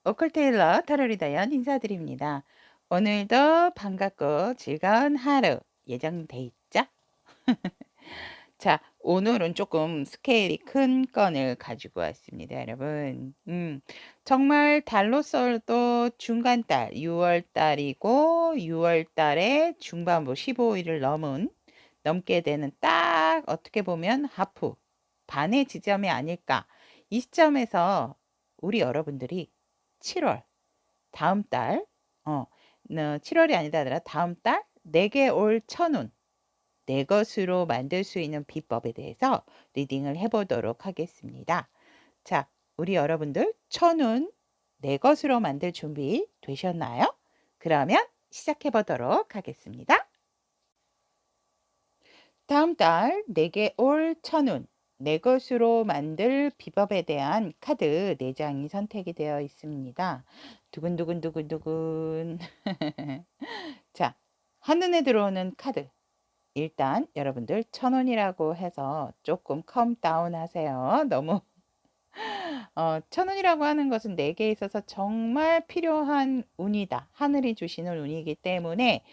오컬테일러 타로리다연 인사드립니다. 오늘도 반갑고 즐거운 하루 예정돼 있죠? 자, 오늘은 조금 스케일이 큰 건을 가지고 왔습니다, 여러분. 정말 달로서도 중간달, 6월 달이고 6월 달에 중반부 15일을 넘게 되는 딱 어떻게 보면 하프, 반의 지점이 아닐까. 이 시점에서 우리 여러분들이 7월, 다음 달, 7월이 아니다 하더라 다음 달 내게 올 천운, 내 것으로 만들 수 있는 비법에 대해서 리딩을 해보도록 하겠습니다. 자, 우리 여러분들 천운 내 것으로 만들 준비 되셨나요? 그러면 시작해 보도록 하겠습니다. 다음 달 내게 올 천운, 내 것으로 만들 비법에 대한 카드 4장이 선택이 되어 있습니다. 두근두근두근두근. 자, 한눈에 들어오는 카드. 일단 여러분들 천운이라고 해서 조금 컴다운 하세요. 너무 천운이라고 하는 것은 내게 있어서 정말 필요한 운이다. 하늘이 주시는 운이기 때문에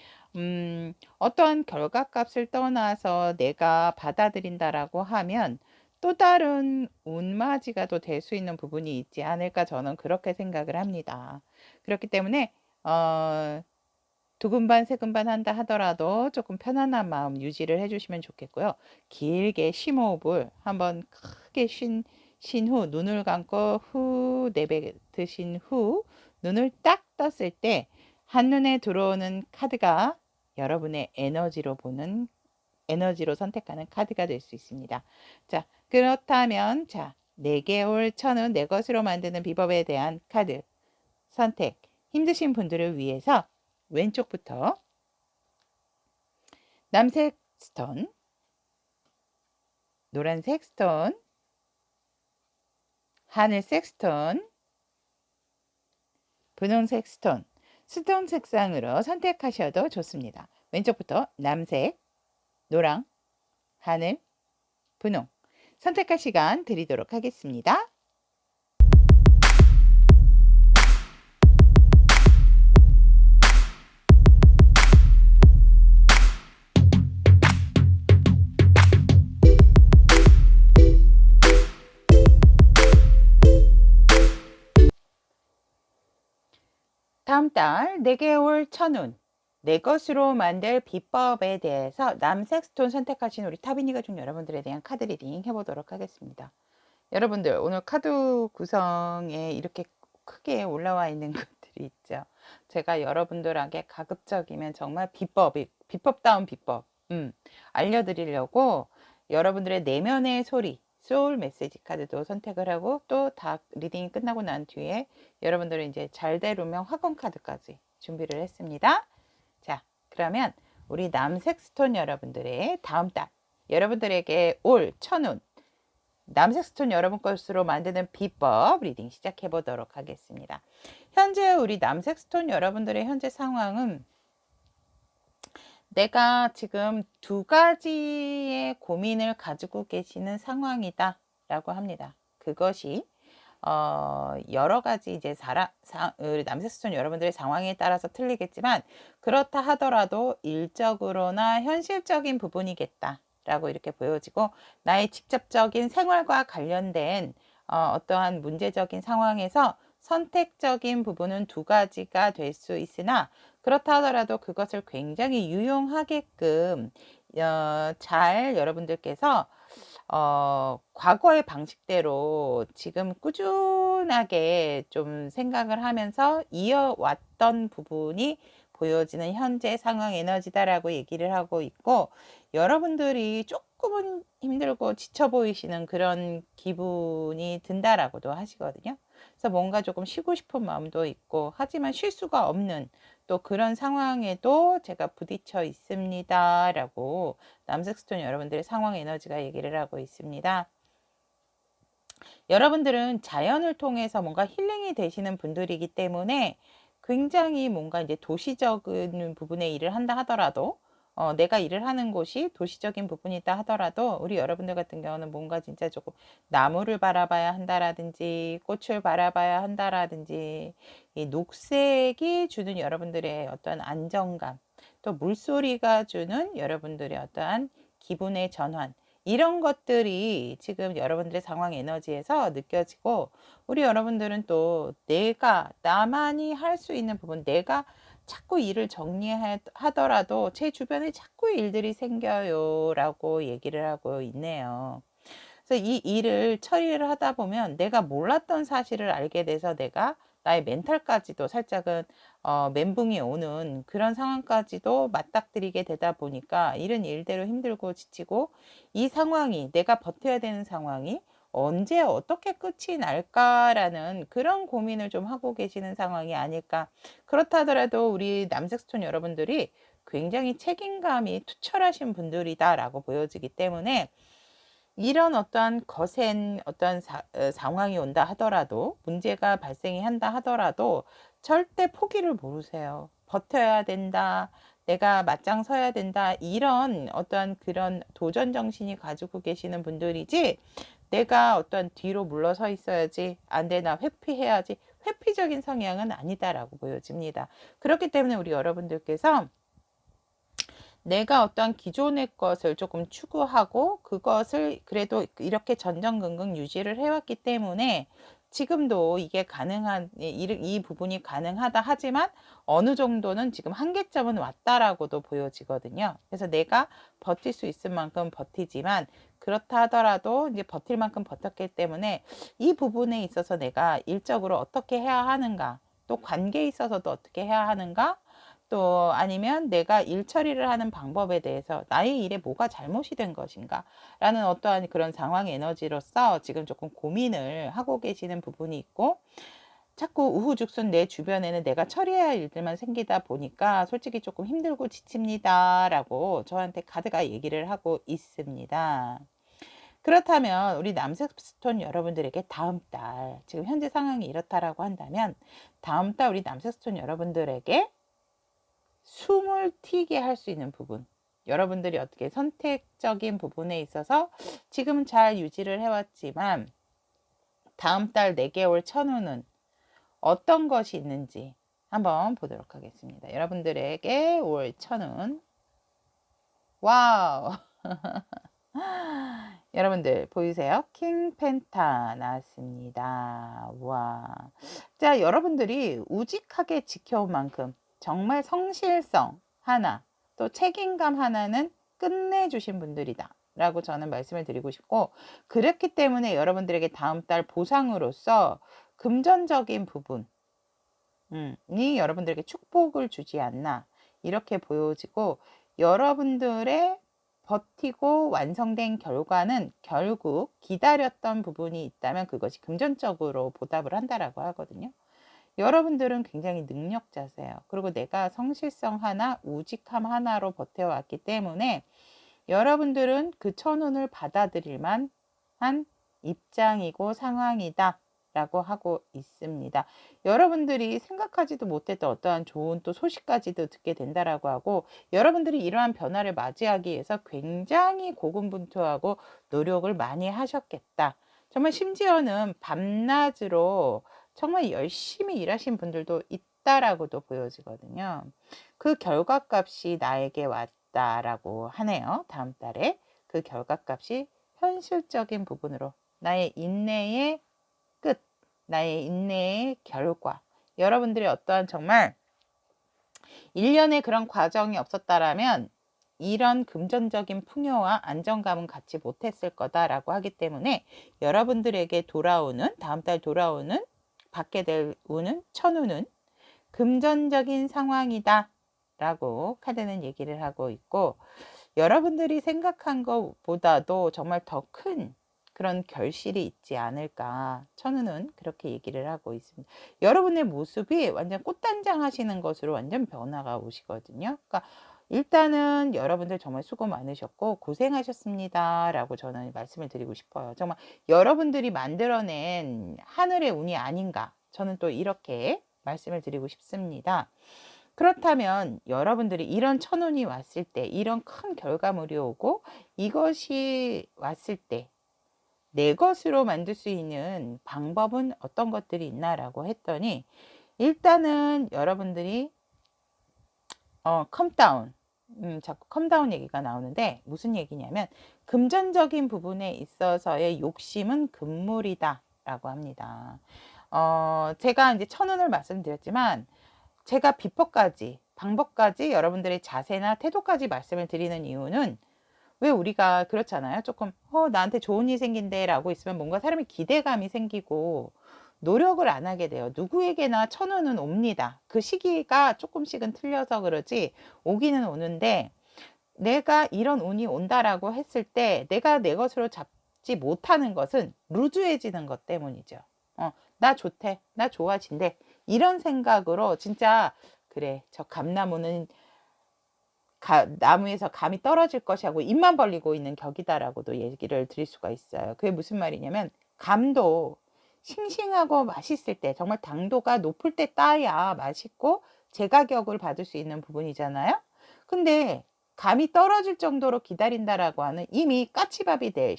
어떠한 결과값을 떠나서 내가 받아들인다라고 하면 또 다른 운맞이가 또 될 수 있는 부분이 있지 않을까 저는 그렇게 생각을 합니다. 그렇기 때문에 두근반 세근반 한다 하더라도 조금 편안한 마음 유지를 해주시면 좋겠고요. 길게 심호흡을 한번 크게 쉰 후 눈을 감고 후 내뱉으신 후 눈을 딱 떴을 때 한눈에 들어오는 카드가 여러분의 에너지로 선택하는 카드가 될 수 있습니다. 자, 그렇다면 자, 내게 올 천은 내 것으로 만드는 비법에 대한 카드 선택 힘드신 분들을 위해서 왼쪽부터 남색 스톤, 노란색 스톤, 하늘색 스톤, 분홍색 스톤 색상으로 선택하셔도 좋습니다. 왼쪽부터 남색, 노랑, 하늘, 분홍 선택할 시간 드리도록 하겠습니다. 다음 달 내게 올 천운, 내 것으로 만들 비법에 대해서 남색 스톤 선택하신 우리 타비니 가족 여러분들에 대한 카드 리딩 해보도록 하겠습니다. 여러분들 오늘 카드 구성에 이렇게 크게 올라와 있는 것들이 있죠. 제가 여러분들에게 가급적이면 정말 비법다운 비법 알려드리려고 여러분들의 내면의 소리 소울 메시지 카드도 선택을 하고 또 다 리딩이 끝나고 난 뒤에 여러분들은 이제 잘 되려면 화건 카드까지 준비를 했습니다. 자, 그러면 우리 남색 스톤 여러분들의 다음 달 여러분들에게 올 천운 남색 스톤 여러분 것으로 만드는 비법 리딩 시작해 보도록 하겠습니다. 현재 우리 남색 스톤 여러분들의 현재 상황은 내가 지금 두 가지의 고민을 가지고 계시는 상황이다 라고 합니다. 그것이 여러 가지 이제 우리 남색 스톤 여러분들의 상황에 따라서 틀리겠지만 그렇다 하더라도 일적으로나 현실적인 부분이겠다 라고 이렇게 보여지고 나의 직접적인 생활과 관련된 어떠한 문제적인 상황에서 선택적인 부분은 두 가지가 될 수 있으나 그렇다 하더라도 그것을 굉장히 유용하게끔 잘 여러분들께서 과거의 방식대로 지금 꾸준하게 좀 생각을 하면서 이어왔던 부분이 보여지는 현재 상황 에너지다라고 얘기를 하고 있고 여러분들이 조금은 힘들고 지쳐 보이시는 그런 기분이 든다라고도 하시거든요. 그래서 뭔가 조금 쉬고 싶은 마음도 있고 하지만 쉴 수가 없는 또 그런 상황에도 제가 부딪혀 있습니다 라고 남색 스톤 여러분들의 상황 에너지가 얘기를 하고 있습니다. 여러분들은 자연을 통해서 뭔가 힐링이 되시는 분들이기 때문에 굉장히 뭔가 이제 도시적인 부분의 일을 한다 하더라도 내가 일을 하는 곳이 도시적인 부분이다 하더라도 우리 여러분들 같은 경우는 뭔가 진짜 조금 나무를 바라봐야 한다라든지 꽃을 바라봐야 한다라든지 이 녹색이 주는 여러분들의 어떤 안정감, 또 물소리가 주는 여러분들의 어떠한 기분의 전환, 이런 것들이 지금 여러분들의 상황 에너지에서 느껴지고, 우리 여러분들은 또 내가 나만이 할 수 있는 부분, 내가 자꾸 일을 정리하더라도 제 주변에 자꾸 일들이 생겨요 라고 얘기를 하고 있네요. 그래서 이 일을 처리를 하다 보면 내가 몰랐던 사실을 알게 돼서 내가 나의 멘탈까지도 살짝은 멘붕이 오는 그런 상황까지도 맞닥뜨리게 되다 보니까 일은 일대로 힘들고 지치고, 이 상황이, 내가 버텨야 되는 상황이 언제 어떻게 끝이 날까라는 그런 고민을 좀 하고 계시는 상황이 아닐까. 그렇다 하더라도 우리 남색스톤 여러분들이 굉장히 책임감이 투철하신 분들이다라고 보여지기 때문에, 이런 어떠한 거센 어떤 상황이 온다 하더라도, 문제가 발생이 한다 하더라도 절대 포기를 모르세요. 버텨야 된다, 내가 맞짱 서야 된다, 이런 어떠한 그런 도전 정신이 가지고 계시는 분들이지, 내가 어떤 뒤로 물러서 있어야지, 안 돼, 나 회피해야지, 회피적인 성향은 아니다라고 보여집니다. 그렇기 때문에 우리 여러분들께서 내가 어떤 기존의 것을 조금 추구하고 그것을 그래도 이렇게 전전긍긍 유지를 해왔기 때문에 지금도 이게 가능한, 이 부분이 가능하다 하지만 어느 정도는 지금 한계점은 왔다라고도 보여지거든요. 그래서 내가 버틸 수 있을 만큼 버티지만, 그렇다 하더라도 이제 버틸 만큼 버텼기 때문에 이 부분에 있어서 내가 일적으로 어떻게 해야 하는가, 또 관계에 있어서도 어떻게 해야 하는가, 또 아니면 내가 일 처리를 하는 방법에 대해서 나의 일에 뭐가 잘못이 된 것인가 라는 어떠한 그런 상황 에너지로서 지금 조금 고민을 하고 계시는 부분이 있고, 자꾸 우후죽순 내 주변에는 내가 처리해야 할 일들만 생기다 보니까 솔직히 조금 힘들고 지칩니다 라고 저한테 카드가 얘기를 하고 있습니다. 그렇다면 우리 남색스톤 여러분들에게 다음 달, 지금 현재 상황이 이렇다라고 한다면 다음 달 우리 남색스톤 여러분들에게 숨을 튀게 할 수 있는 부분, 여러분들이 어떻게 선택적인 부분에 있어서 지금 잘 유지를 해왔지만 다음 달 4개월 천우는 어떤 것이 있는지 한번 보도록 하겠습니다. 여러분들에게 올 천운, 와우. 여러분들 보이세요? 킹 펜타 나왔습니다. 와. 자, 여러분들이 우직하게 지켜온 만큼 정말 성실성 하나, 또 책임감 하나는 끝내주신 분들이다 라고 저는 말씀을 드리고 싶고, 그렇기 때문에 여러분들에게 다음 달 보상으로서 금전적인 부분이 여러분들에게 축복을 주지 않나 이렇게 보여지고, 여러분들의 버티고 완성된 결과는 결국 기다렸던 부분이 있다면 그것이 금전적으로 보답을 한다라고 하거든요. 여러분들은 굉장히 능력자세요. 그리고 내가 성실성 하나, 우직함 하나로 버텨왔기 때문에 여러분들은 그 천운을 받아들일만 한 입장이고 상황이다 라고 하고 있습니다. 여러분들이 생각하지도 못했던 어떠한 좋은 또 소식까지도 듣게 된다라고 하고, 여러분들이 이러한 변화를 맞이하기 위해서 굉장히 고군분투하고 노력을 많이 하셨겠다. 정말 심지어는 밤낮으로 정말 열심히 일하신 분들도 있다라고도 보여지거든요. 그 결과값이 나에게 왔다라고 하네요. 다음 달에 그 결과값이 현실적인 부분으로 나의 인내의 끝, 나의 인내의 결과, 여러분들이 어떠한 정말 일련의 그런 과정이 없었다라면 이런 금전적인 풍요와 안정감은 갖지 못했을 거다라고 하기 때문에, 여러분들에게 돌아오는, 다음 달 돌아오는 받게 될 운은, 천운은 금전적인 상황이다 라고 카드는 얘기를 하고 있고, 여러분들이 생각한 것보다도 정말 더 큰 그런 결실이 있지 않을까, 천우는 그렇게 얘기를 하고 있습니다. 여러분의 모습이 완전 꽃단장 하시는 것으로 완전 변화가 오시거든요. 그러니까 일단은 여러분들 정말 수고 많으셨고 고생하셨습니다 라고 저는 말씀을 드리고 싶어요. 정말 여러분들이 만들어낸 하늘의 운이 아닌가, 저는 또 이렇게 말씀을 드리고 싶습니다. 그렇다면 여러분들이 이런 천운이 왔을 때, 이런 큰 결과물이 오고 이것이 왔을 때 내 것으로 만들 수 있는 방법은 어떤 것들이 있나라고 했더니, 일단은 여러분들이 컴다운, 자꾸 컴다운 얘기가 나오는데 무슨 얘기냐면, 금전적인 부분에 있어서의 욕심은 금물이다 라고 합니다. 제가 이제 천운을 말씀드렸지만, 제가 비법까지, 방법까지, 여러분들의 자세나 태도까지 말씀을 드리는 이유는, 왜 우리가 그렇잖아요. 조금 나한테 좋은 일이 생긴대 라고 있으면 뭔가 사람이 기대감이 생기고 노력을 안 하게 돼요. 누구에게나 천운은 옵니다. 그 시기가 조금씩은 틀려서 그러지 오기는 오는데, 내가 이런 운이 온다라고 했을 때 내가 내 것으로 잡지 못하는 것은 루즈해지는 것 때문이죠. 나 좋대, 나 좋아진대, 이런 생각으로 진짜, 그래, 저 감나무는 나무에서 감이 떨어질 것이라고 입만 벌리고 있는 격이다라고도 얘기를 드릴 수가 있어요. 그게 무슨 말이냐면, 감도 싱싱하고 맛있을 때, 정말 당도가 높을 때 따야 맛있고 제가격을 받을 수 있는 부분이잖아요. 근데 감이 떨어질 정도로 기다린다라고 하는, 이미 까치밥이 될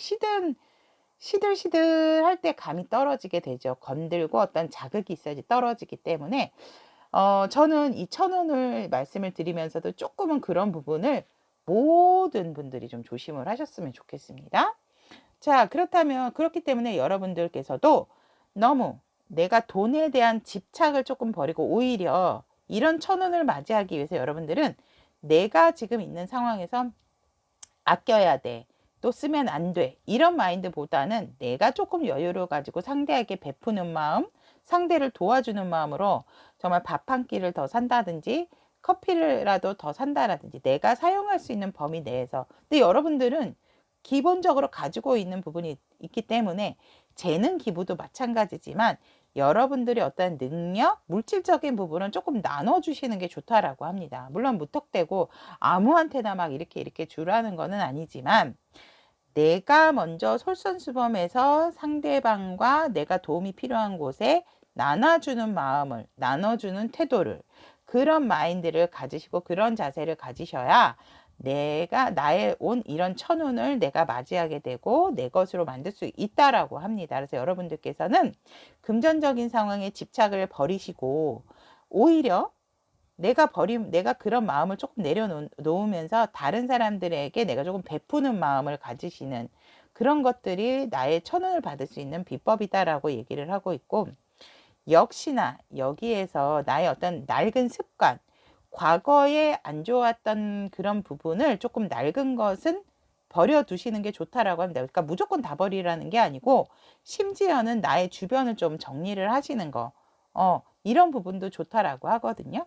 시들시들할 때 감이 떨어지게 되죠. 건들고 어떤 자극이 있어야지 떨어지기 때문에, 저는 이 천운을 말씀을 드리면서도 조금은 그런 부분을 모든 분들이 좀 조심을 하셨으면 좋겠습니다. 자, 그렇기 때문에 여러분들께서도 너무 내가 돈에 대한 집착을 조금 버리고, 오히려 이런 천운을 맞이하기 위해서 여러분들은 내가 지금 있는 상황에서 아껴야 돼, 또 쓰면 안 돼, 이런 마인드보다는 내가 조금 여유를 가지고 상대에게 베푸는 마음, 상대를 도와주는 마음으로 정말 밥 한 끼를 더 산다든지 커피라도 더 산다라든지, 내가 사용할 수 있는 범위 내에서. 근데 여러분들은 기본적으로 가지고 있는 부분이 있기 때문에, 재능 기부도 마찬가지지만 여러분들의 어떤 능력, 물질적인 부분은 조금 나눠주시는 게 좋다라고 합니다. 물론 무턱대고 아무한테나 막 이렇게 주라는 거는 아니지만, 내가 먼저 솔선수범해서 상대방과 내가 도움이 필요한 곳에 나눠주는 마음을, 나눠주는 태도를, 그런 마인드를 가지시고 그런 자세를 가지셔야 내가 나의 온 이런 천운을 내가 맞이하게 되고 내 것으로 만들 수 있다라고 합니다. 그래서 여러분들께서는 금전적인 상황에 집착을 버리시고, 오히려 내가 그런 마음을 조금 내려놓으면서 다른 사람들에게 내가 조금 베푸는 마음을 가지시는, 그런 것들이 나의 천운을 받을 수 있는 비법이다라고 얘기를 하고 있고, 역시나 여기에서 나의 어떤 낡은 습관, 과거에 안 좋았던 그런 부분을 조금 낡은 것은 버려두시는 게 좋다라고 합니다. 그러니까 무조건 다 버리라는 게 아니고, 심지어는 나의 주변을 좀 정리를 하시는 거, 이런 부분도 좋다라고 하거든요.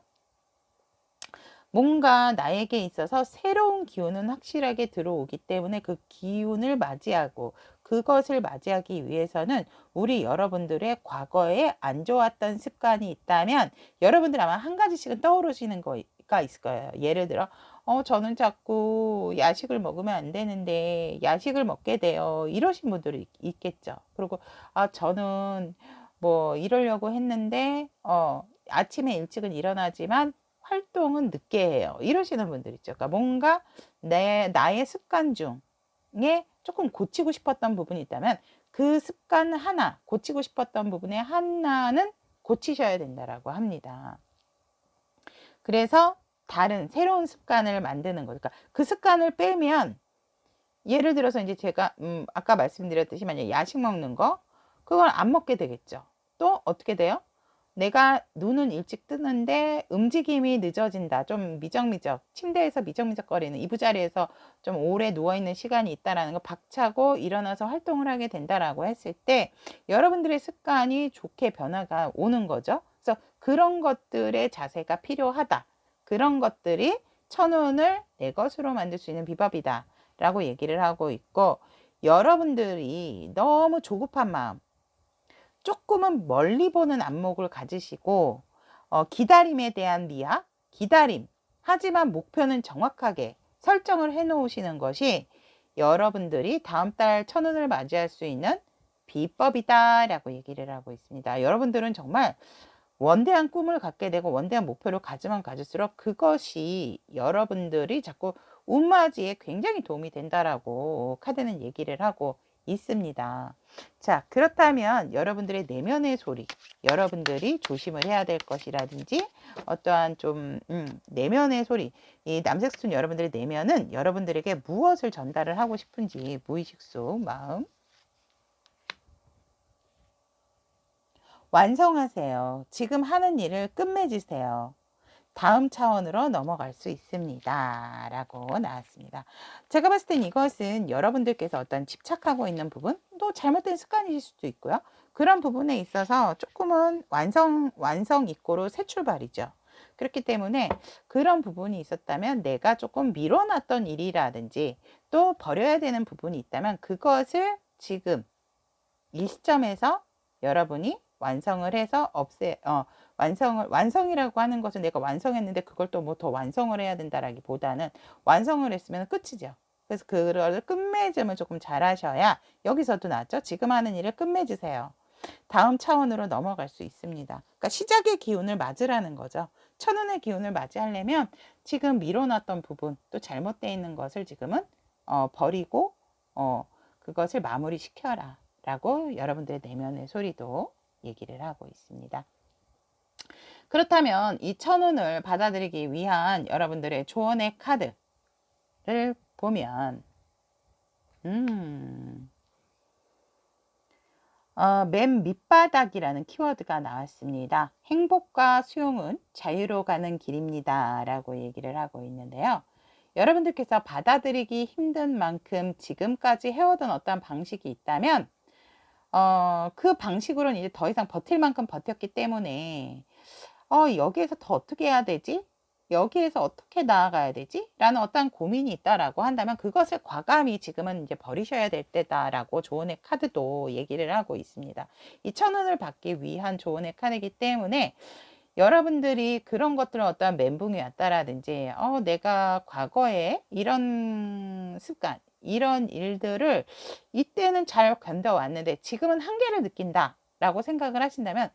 뭔가 나에게 있어서 새로운 기운은 확실하게 들어오기 때문에, 그 기운을 맞이하고 그것을 맞이하기 위해서는 우리 여러분들의 과거에 안 좋았던 습관이 있다면, 여러분들 아마 한 가지씩은 떠오르시는 거가 있을 거예요. 예를 들어 저는 자꾸 야식을 먹으면 안 되는데 야식을 먹게 돼요, 이러신 분들이 있겠죠. 그리고 저는 뭐 이러려고 했는데 아침에 일찍은 일어나지만 활동은 늦게 해요, 이러시는 분들 있죠. 그러니까 뭔가 나의 습관 중에 조금 고치고 싶었던 부분이 있다면, 그 습관 하나, 고치고 싶었던 부분의 하나는 고치셔야 된다라고 합니다. 그래서 다른 새로운 습관을 만드는 거죠. 그러니까 그 습관을 빼면, 예를 들어서 이제 제가 아까 말씀드렸듯이 만약에 야식 먹는 거, 그걸 안 먹게 되겠죠. 또 어떻게 돼요? 내가 눈은 일찍 뜨는데 움직임이 늦어진다, 좀 미적미적, 침대에서 미적미적거리는, 이부자리에서 좀 오래 누워있는 시간이 있다라는 거 박차고 일어나서 활동을 하게 된다라고 했을 때, 여러분들의 습관이 좋게 변화가 오는 거죠. 그래서 그런 것들의 자세가 필요하다, 그런 것들이 천운을 내 것으로 만들 수 있는 비법이다 라고 얘기를 하고 있고, 여러분들이 너무 조급한 마음, 조금은 멀리 보는 안목을 가지시고, 기다림에 대한 미학, 기다림, 하지만 목표는 정확하게 설정을 해 놓으시는 것이 여러분들이 다음 달 천운을 맞이할 수 있는 비법이다 라고 얘기를 하고 있습니다. 여러분들은 정말 원대한 꿈을 갖게 되고 원대한 목표를 가지면 가질수록 그것이 여러분들이 자꾸 운맞이에 굉장히 도움이 된다라고 카드는 얘기를 하고 있습니다. 자, 그렇다면 여러분들의 내면의 소리, 여러분들이 조심을 해야 될 것이라든지 어떠한 좀 내면의 소리, 이 남색순 여러분들의 내면은 여러분들에게 무엇을 전달을 하고 싶은지 무의식 속 마음 완성하세요. 지금 하는 일을 끝맺으세요. 다음 차원으로 넘어갈 수 있습니다. 라고 나왔습니다. 제가 봤을 땐 이것은 여러분들께서 어떤 집착하고 있는 부분, 또 잘못된 습관이실 수도 있고요. 그런 부분에 있어서 조금은 완성 입고로 새 출발이죠. 그렇기 때문에 그런 부분이 있었다면 내가 조금 미뤄놨던 일이라든지 또 버려야 되는 부분이 있다면 그것을 지금 이 시점에서 여러분이 완성을 해서 완성이라고 하는 것은 내가 완성했는데 그걸 또 뭐 더 완성을 해야 된다라기보다는 완성을 했으면 끝이죠. 그래서 그걸 끝맺음을 조금 잘 하셔야 여기서도 나왔죠. 지금 하는 일을 끝맺으세요. 다음 차원으로 넘어갈 수 있습니다. 그러니까 시작의 기운을 맞으라는 거죠. 천운의 기운을 맞이하려면 지금 미뤄놨던 부분 또 잘못되어 있는 것을 지금은 버리고 그것을 마무리 시켜라 라고 여러분들의 내면의 소리도 얘기를 하고 있습니다. 그렇다면 이 천운을 받아들이기 위한 여러분들의 조언의 카드를 보면 맨 밑바닥이라는 키워드가 나왔습니다. 행복과 수용은 자유로 가는 길입니다 라고 얘기를 하고 있는데요. 여러분들께서 받아들이기 힘든 만큼 지금까지 해오던 어떤 방식이 있다면 그 방식으로는 이제 더 이상 버틸 만큼 버텼기 때문에 여기에서 더 어떻게 해야 되지? 여기에서 어떻게 나아가야 되지? 라는 어떤 고민이 있다라고 한다면 그것을 과감히 지금은 이제 버리셔야 될 때다라고 조언의 카드도 얘기를 하고 있습니다. 이 천운을 받기 위한 조언의 카드이기 때문에 여러분들이 그런 것들은 어떠한 멘붕이 왔다라든지 내가 과거에 이런 습관 이런 일들을 이때는 잘 견뎌왔는데 지금은 한계를 느낀다 라고 생각을 하신다면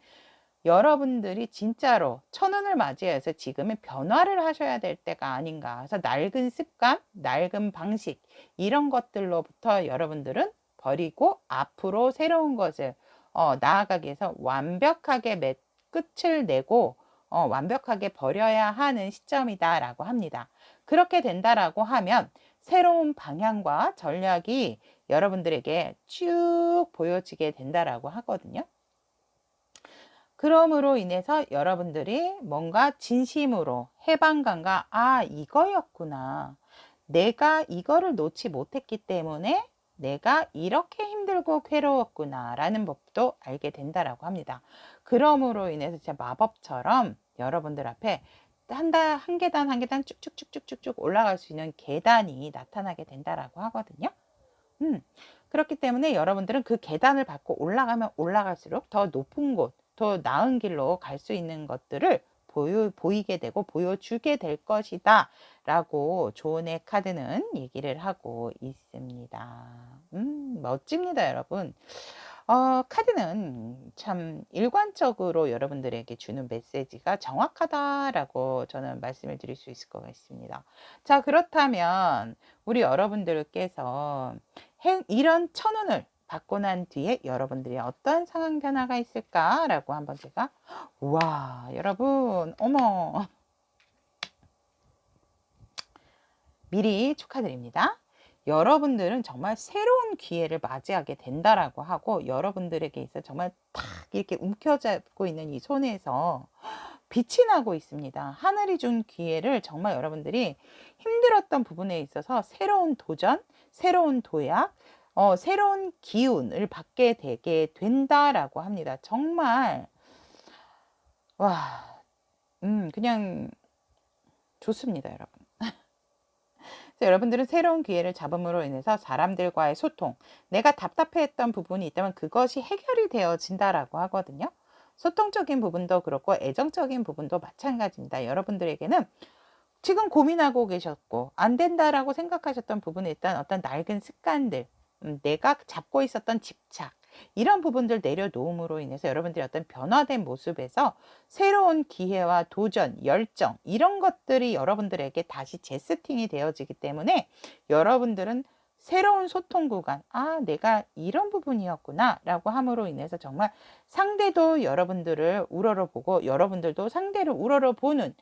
여러분들이 진짜로 천운을 맞이해서 지금의 변화를 하셔야 될 때가 아닌가. 그래서 낡은 습관, 낡은 방식 이런 것들로부터 여러분들은 버리고 앞으로 새로운 것을 나아가기 위해서 완벽하게 끝을 내고 완벽하게 버려야 하는 시점이다 라고 합니다. 그렇게 된다라고 하면 새로운 방향과 전략이 여러분들에게 쭉 보여지게 된다라고 하거든요. 그럼으로 인해서 여러분들이 뭔가 진심으로 해방감과 이거였구나. 내가 이거를 놓지 못했기 때문에 내가 이렇게 힘들고 괴로웠구나 라는 법도 알게 된다라고 합니다. 그럼으로 인해서 진짜 마법처럼 여러분들 앞에 한 계단 한 계단 쭉쭉쭉쭉쭉 올라갈 수 있는 계단이 나타나게 된다라고 하거든요. 그렇기 때문에 여러분들은 그 계단을 밟고 올라가면 올라갈수록 더 높은 곳, 더 나은 길로 갈 수 있는 것들을 보이게 되고 보여주게 될 것이다 라고 조언의 카드는 얘기를 하고 있습니다. 멋집니다 여러분. 카드는 참 일관적으로 여러분들에게 주는 메시지가 정확하다라고 저는 말씀을 드릴 수 있을 것 같습니다. 자, 그렇다면 우리 여러분들께서 이런 천운을 받고 난 뒤에 여러분들이 어떤 상황 변화가 있을까라고 한번 제가 우와 여러분 어머 미리 축하드립니다. 여러분들은 정말 새로운 기회를 맞이하게 된다라고 하고 여러분들에게 있어 정말 탁 이렇게 움켜잡고 있는 이 손에서 빛이 나고 있습니다. 하늘이 준 기회를 정말 여러분들이 힘들었던 부분에 있어서 새로운 도전, 새로운 도약, 새로운 기운을 받게 되게 된다라고 합니다. 정말 와, 그냥 좋습니다, 여러분. 여러분들은 새로운 기회를 잡음으로 인해서 사람들과의 소통, 내가 답답해했던 부분이 있다면 그것이 해결이 되어진다라고 하거든요. 소통적인 부분도 그렇고 애정적인 부분도 마찬가지입니다. 여러분들에게는 지금 고민하고 계셨고 안 된다라고 생각하셨던 부분에 있던 어떤 낡은 습관들, 내가 잡고 있었던 집착 이런 부분들 내려놓음으로 인해서 여러분들이 어떤 변화된 모습에서 새로운 기회와 도전, 열정 이런 것들이 여러분들에게 다시 재세팅이 되어지기 때문에 여러분들은 새로운 소통 구간, 아, 내가 이런 부분이었구나 라고 함으로 인해서 정말 상대도 여러분들을 우러러보고 여러분들도 상대를 우러러보는,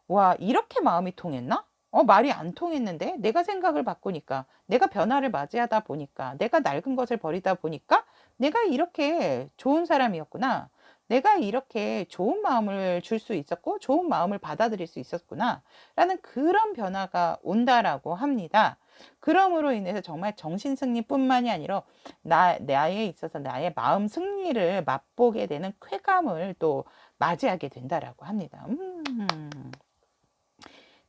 와, 이렇게 마음이 통했나? 말이 안 통했는데 내가 생각을 바꾸니까, 내가 변화를 맞이하다 보니까, 내가 낡은 것을 버리다 보니까 내가 이렇게 좋은 사람이었구나. 내가 이렇게 좋은 마음을 줄 수 있었고 좋은 마음을 받아들일 수 있었구나 라는 그런 변화가 온다라고 합니다. 그러므로 인해서 정말 정신승리뿐만이 아니라 나에 있어서 나의 마음 승리를 맛보게 되는 쾌감을 또 맞이하게 된다라고 합니다.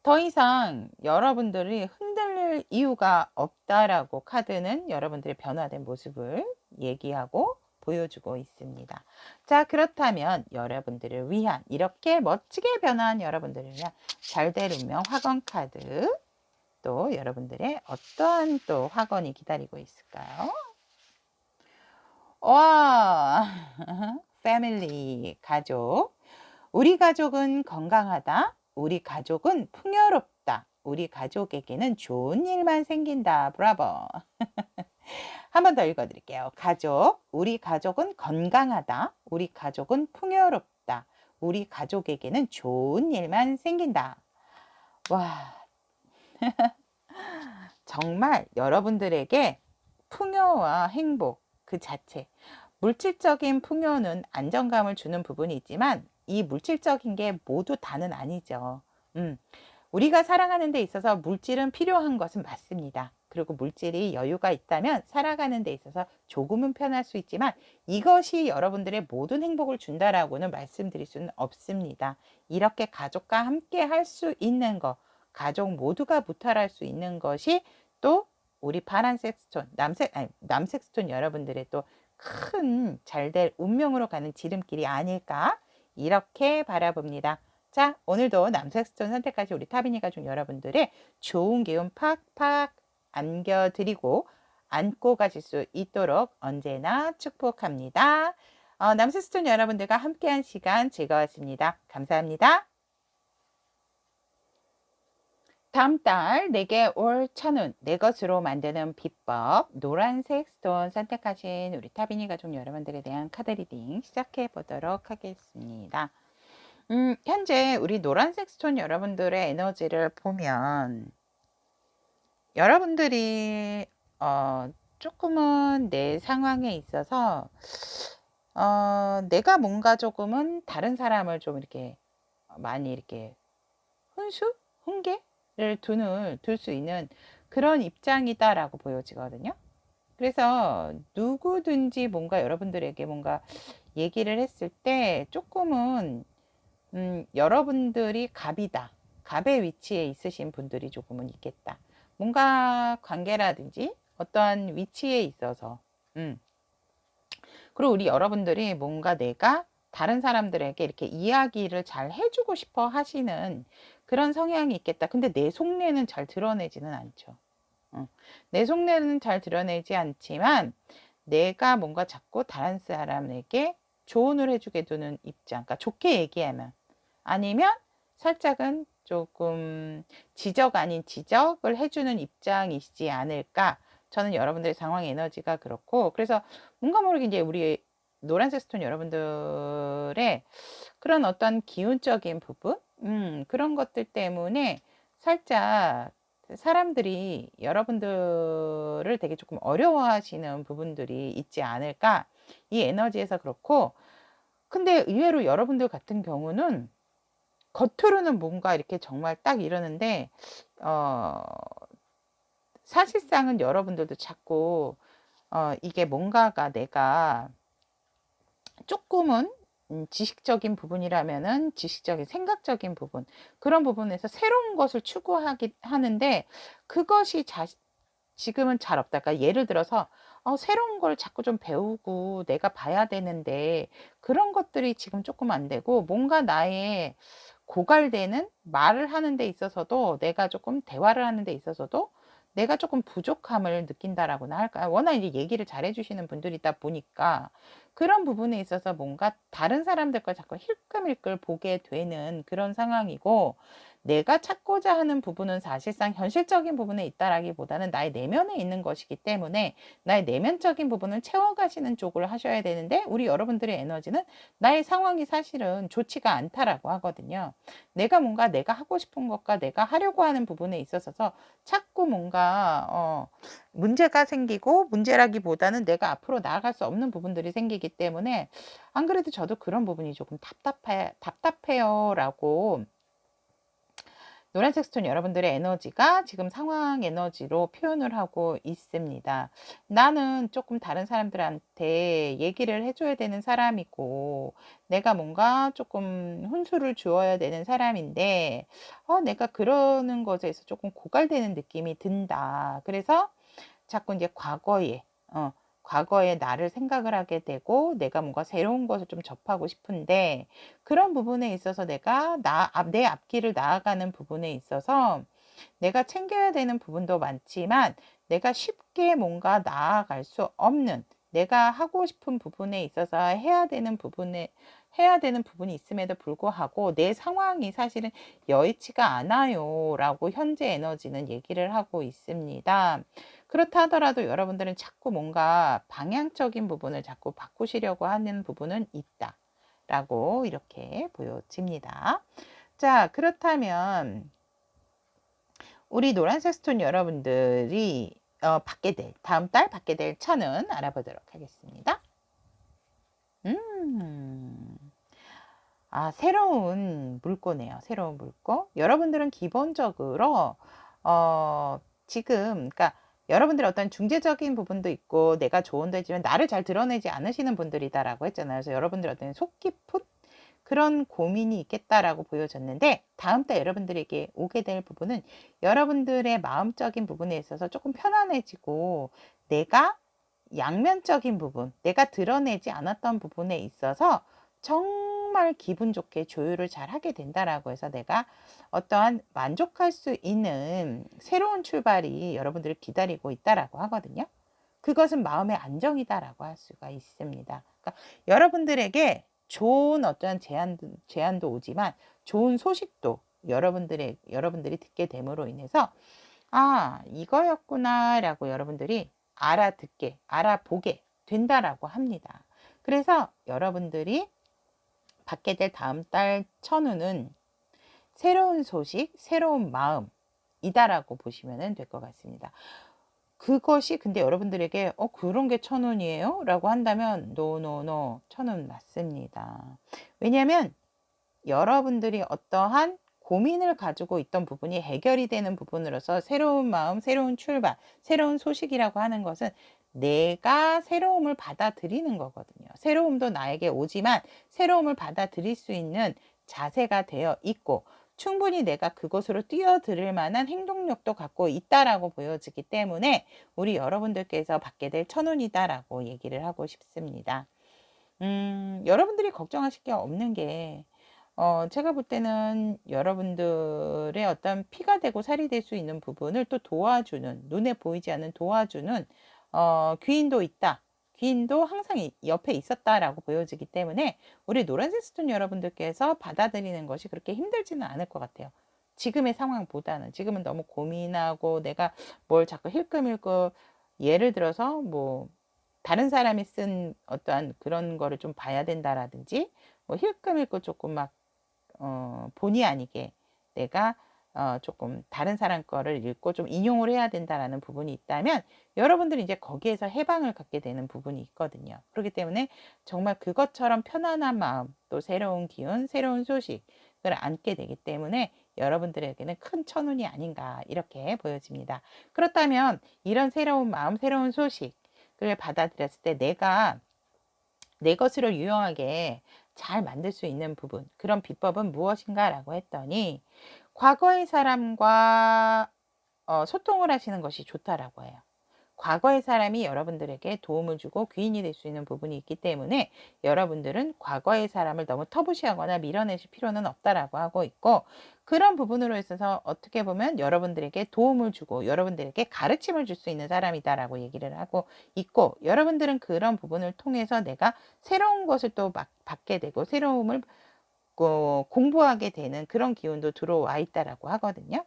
더 이상 여러분들이 흔들릴 이유가 없다라고 카드는 여러분들의 변화된 모습을 얘기하고 보여주고 있습니다. 자, 그렇다면 여러분들을 위한, 이렇게 멋지게 변화한 여러분들을 위한 잘될 운명 화건 카드, 또 여러분들의 어떠한 또 화건이 기다리고 있을까요? 와, 패밀리, 가족. 우리 가족은 건강하다. 우리 가족은 풍요롭다. 우리 가족에게는 좋은 일만 생긴다. 브라보. 한 번 더 읽어드릴게요. 가족, 우리 가족은 건강하다. 우리 가족은 풍요롭다. 우리 가족에게는 좋은 일만 생긴다. 와, 정말 여러분들에게 풍요와 행복 그 자체, 물질적인 풍요는 안정감을 주는 부분이 있지만 이 물질적인 게 모두 다는 아니죠. 우리가 살아가는 데 있어서 물질은 필요한 것은 맞습니다. 그리고 물질이 여유가 있다면 살아가는 데 있어서 조금은 편할 수 있지만 이것이 여러분들의 모든 행복을 준다라고는 말씀드릴 수는 없습니다. 이렇게 가족과 함께 할 수 있는 것, 가족 모두가 무탈할 수 있는 것이 또 우리 파란색 스톤, 남색 스톤 여러분들의 또 큰 잘될 운명으로 가는 지름길이 아닐까 이렇게 바라봅니다. 자, 오늘도 남색 스톤 선택하신 우리 타비니 가족 여러분들의 좋은 기운 팍팍 안겨드리고 안고 가실 수 있도록 언제나 축복합니다. 남색 스톤 여러분들과 함께한 시간 즐거웠습니다. 감사합니다. 다음 달 내게 올 천운 내 것으로 만드는 비법 노란색 스톤 선택하신 우리 타비니 가족 여러분들에 대한 카드 리딩 시작해 보도록 하겠습니다. 현재 우리 노란색 스톤 여러분들의 에너지를 보면 여러분들이 조금은 내 상황에 있어서 내가 뭔가 조금은 다른 사람을 좀 이렇게 많이 이렇게 훈계를 둘 수 있는 그런 입장이다라고 보여지거든요. 그래서 누구든지 뭔가 여러분들에게 뭔가 얘기를 했을 때 조금은 여러분들이 갑이다. 갑의 위치에 있으신 분들이 조금은 있겠다. 뭔가 관계라든지 어떠한 위치에 있어서 그리고 우리 여러분들이 뭔가 내가 다른 사람들에게 이렇게 이야기를 잘 해주고 싶어 하시는 그런 성향이 있겠다. 근데 내 속내는 잘 드러내지는 않죠. 내 속내는 잘 드러내지 않지만 내가 뭔가 자꾸 다른 사람에게 조언을 해주게 되는 입장, 그러니까 좋게 얘기하면 아니면 살짝은 조금 지적 아닌 지적을 해주는 입장이시지 않을까. 저는 여러분들의 상황 에너지가 그렇고, 그래서 뭔가 모르게 이제 우리 노란색 스톤 여러분들의 그런 어떤 기운적인 부분, 그런 것들 때문에 살짝 사람들이 여러분들을 되게 조금 어려워하시는 부분들이 있지 않을까. 이 에너지에서 그렇고, 근데 의외로 여러분들 같은 경우는 겉으로는 뭔가 이렇게 정말 딱 이러는데 사실상은 여러분들도 자꾸 이게 뭔가가 내가 조금은 지식적인 부분이라면은 지식적인 생각적인 부분 그런 부분에서 새로운 것을 추구하는데 그것이 지금은 잘 없다. 그러니까 예를 들어서 새로운 걸 자꾸 좀 배우고 내가 봐야 되는데 그런 것들이 지금 조금 안 되고 뭔가 나의 고갈되는 말을 하는 데 있어서도 내가 조금 대화를 하는 데 있어서도 내가 조금 부족함을 느낀다라고나 할까요? 워낙 이제 얘기를 잘해 주시는 분들이다 보니까 그런 부분에 있어서 뭔가 다른 사람들과 자꾸 힐끔힐끔 보게 되는 그런 상황이고, 내가 찾고자 하는 부분은 사실상 현실적인 부분에 있다라기보다는 나의 내면에 있는 것이기 때문에 나의 내면적인 부분을 채워가시는 쪽을 하셔야 되는데, 우리 여러분들의 에너지는 나의 상황이 사실은 좋지가 않다라고 하거든요. 내가 하고 싶은 것과 내가 하려고 하는 부분에 있어서 자꾸 뭔가 문제가 생기고, 문제라기보다는 내가 앞으로 나아갈 수 없는 부분들이 생기기 때문에, 안 그래도 저도 그런 부분이 조금 답답해요라고 노란색 스톤 여러분들의 에너지가 지금 상황 에너지로 표현을 하고 있습니다. 나는 조금 다른 사람들한테 얘기를 해줘야 되는 사람이고, 내가 뭔가 조금 훈수를 주어야 되는 사람인데, 내가 그러는 것에서 조금 고갈되는 느낌이 든다. 그래서 자꾸 이제 과거의 나를 생각을 하게 되고, 내가 뭔가 새로운 것을 좀 접하고 싶은데, 그런 부분에 있어서 내 앞길을 나아가는 부분에 있어서 내가 챙겨야 되는 부분도 많지만, 내가 쉽게 뭔가 나아갈 수 없는, 내가 하고 싶은 부분에 있어서 해야 되는 부분이 있음에도 불구하고 내 상황이 사실은 여의치가 않아요 라고 현재 에너지는 얘기를 하고 있습니다. 그렇다 하더라도 여러분들은 자꾸 뭔가 방향적인 부분을 자꾸 바꾸시려고 하는 부분은 있다 라고 이렇게 보여집니다. 자, 그렇다면 우리 노란색 스톤 여러분들이 다음 달 받게 될 천은 알아보도록 하겠습니다. 새로운 물꼬네요. 새로운 물꼬. 여러분들은 기본적으로 지금, 그러니까 여러분들의 어떤 중재적인 부분도 있고 내가 조언도 해주면 나를 잘 드러내지 않으시는 분들이다라고 했잖아요. 그래서 여러분들 어떤 속 깊은 그런 고민이 있겠다라고 보여졌는데, 다음 달 여러분들에게 오게 될 부분은 여러분들의 마음적인 부분에 있어서 조금 편안해지고, 내가 양면적인 부분, 내가 드러내지 않았던 부분에 있어서 정말 기분 좋게 조율을 잘 하게 된다라고 해서, 내가 어떠한 만족할 수 있는 새로운 출발이 여러분들을 기다리고 있다라고 하거든요. 그것은 마음의 안정이다라고 할 수가 있습니다. 그러니까 여러분들에게 좋은 어떠한 제안도 오지만, 좋은 소식도 여러분들이 듣게 됨으로 인해서, 이거였구나 라고 여러분들이 알아보게 된다라고 합니다. 그래서 여러분들이 받게 될 다음 달 천운은 새로운 소식, 새로운 마음이다라고 보시면 될 것 같습니다. 그것이 근데 여러분들에게 그런 게 천운이에요? 라고 한다면 노 천운 맞습니다. 왜냐하면 여러분들이 어떠한 고민을 가지고 있던 부분이 해결이 되는 부분으로서, 새로운 마음, 새로운 출발, 새로운 소식이라고 하는 것은 내가 새로움을 받아들이는 거거든요. 새로움도 나에게 오지만 새로움을 받아들일 수 있는 자세가 되어 있고, 충분히 내가 그곳으로 뛰어들을 만한 행동력도 갖고 있다라고 보여지기 때문에 우리 여러분들께서 받게 될 천운이다라고 얘기를 하고 싶습니다. 여러분들이 걱정하실 게 없는 게, 제가 볼 때는 여러분들의 어떤 피가 되고 살이 될 수 있는 부분을 또 도와주는, 눈에 보이지 않는 도와주는 귀인도 있다. 귀인도 항상 옆에 있었다라고 보여지기 때문에 우리 노란색 스톤 여러분들께서 받아들이는 것이 그렇게 힘들지는 않을 것 같아요. 지금의 상황보다는. 지금은 너무 고민하고 내가 뭘 자꾸 힐끔힐끔, 예를 들어서 뭐 다른 사람이 쓴 어떠한 그런 거를 좀 봐야 된다라든지, 뭐 힐끔힐끔 조금 막 본의 아니게 내가 조금 다른 사람 거를 읽고 좀 인용을 해야 된다라는 부분이 있다면, 여러분들이 이제 거기에서 해방을 갖게 되는 부분이 있거든요. 그렇기 때문에 정말 그것처럼 편안한 마음, 또 새로운 기운, 새로운 소식을 안게 되기 때문에 여러분들에게는 큰 천운이 아닌가 이렇게 보여집니다. 그렇다면 이런 새로운 마음, 새로운 소식을 받아들였을 때 내가 내 것으로 유용하게 잘 만들 수 있는 부분, 그런 비법은 무엇인가 라고 했더니, 과거의 사람과 소통을 하시는 것이 좋다라고 해요. 과거의 사람이 여러분들에게 도움을 주고 귀인이 될 수 있는 부분이 있기 때문에 여러분들은 과거의 사람을 너무 터부시하거나 밀어내실 필요는 없다라고 하고 있고, 그런 부분으로 있어서 어떻게 보면 여러분들에게 도움을 주고 여러분들에게 가르침을 줄 수 있는 사람이다라고 얘기를 하고 있고, 여러분들은 그런 부분을 통해서 내가 새로운 것을 또 받게 되고 새로움을 공부하게 되는 그런 기운도 들어와 있다라고 하거든요.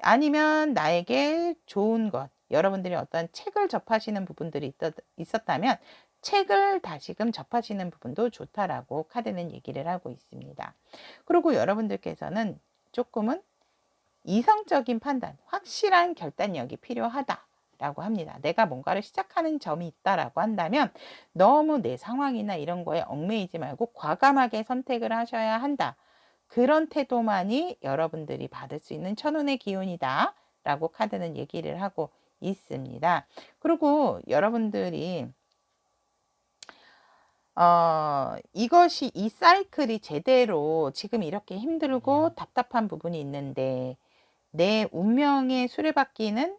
아니면 나에게 좋은 것, 여러분들이 어떤 책을 접하시는 부분들이 있었다면 책을 다시금 접하시는 부분도 좋다라고 카드는 얘기를 하고 있습니다. 그리고 여러분들께서는 조금은 이성적인 판단, 확실한 결단력이 필요하다라고 합니다. 내가 뭔가를 시작하는 점이 있다라고 한다면 너무 내 상황이나 이런 거에 얽매이지 말고 과감하게 선택을 하셔야 한다. 그런 태도만이 여러분들이 받을 수 있는 천운의 기운이다 라고 카드는 얘기를 하고 있습니다. 그리고 여러분들이 이것이 이 사이클이 제대로 지금 이렇게 힘들고 답답한 부분이 있는데 내 운명의 수레바퀴는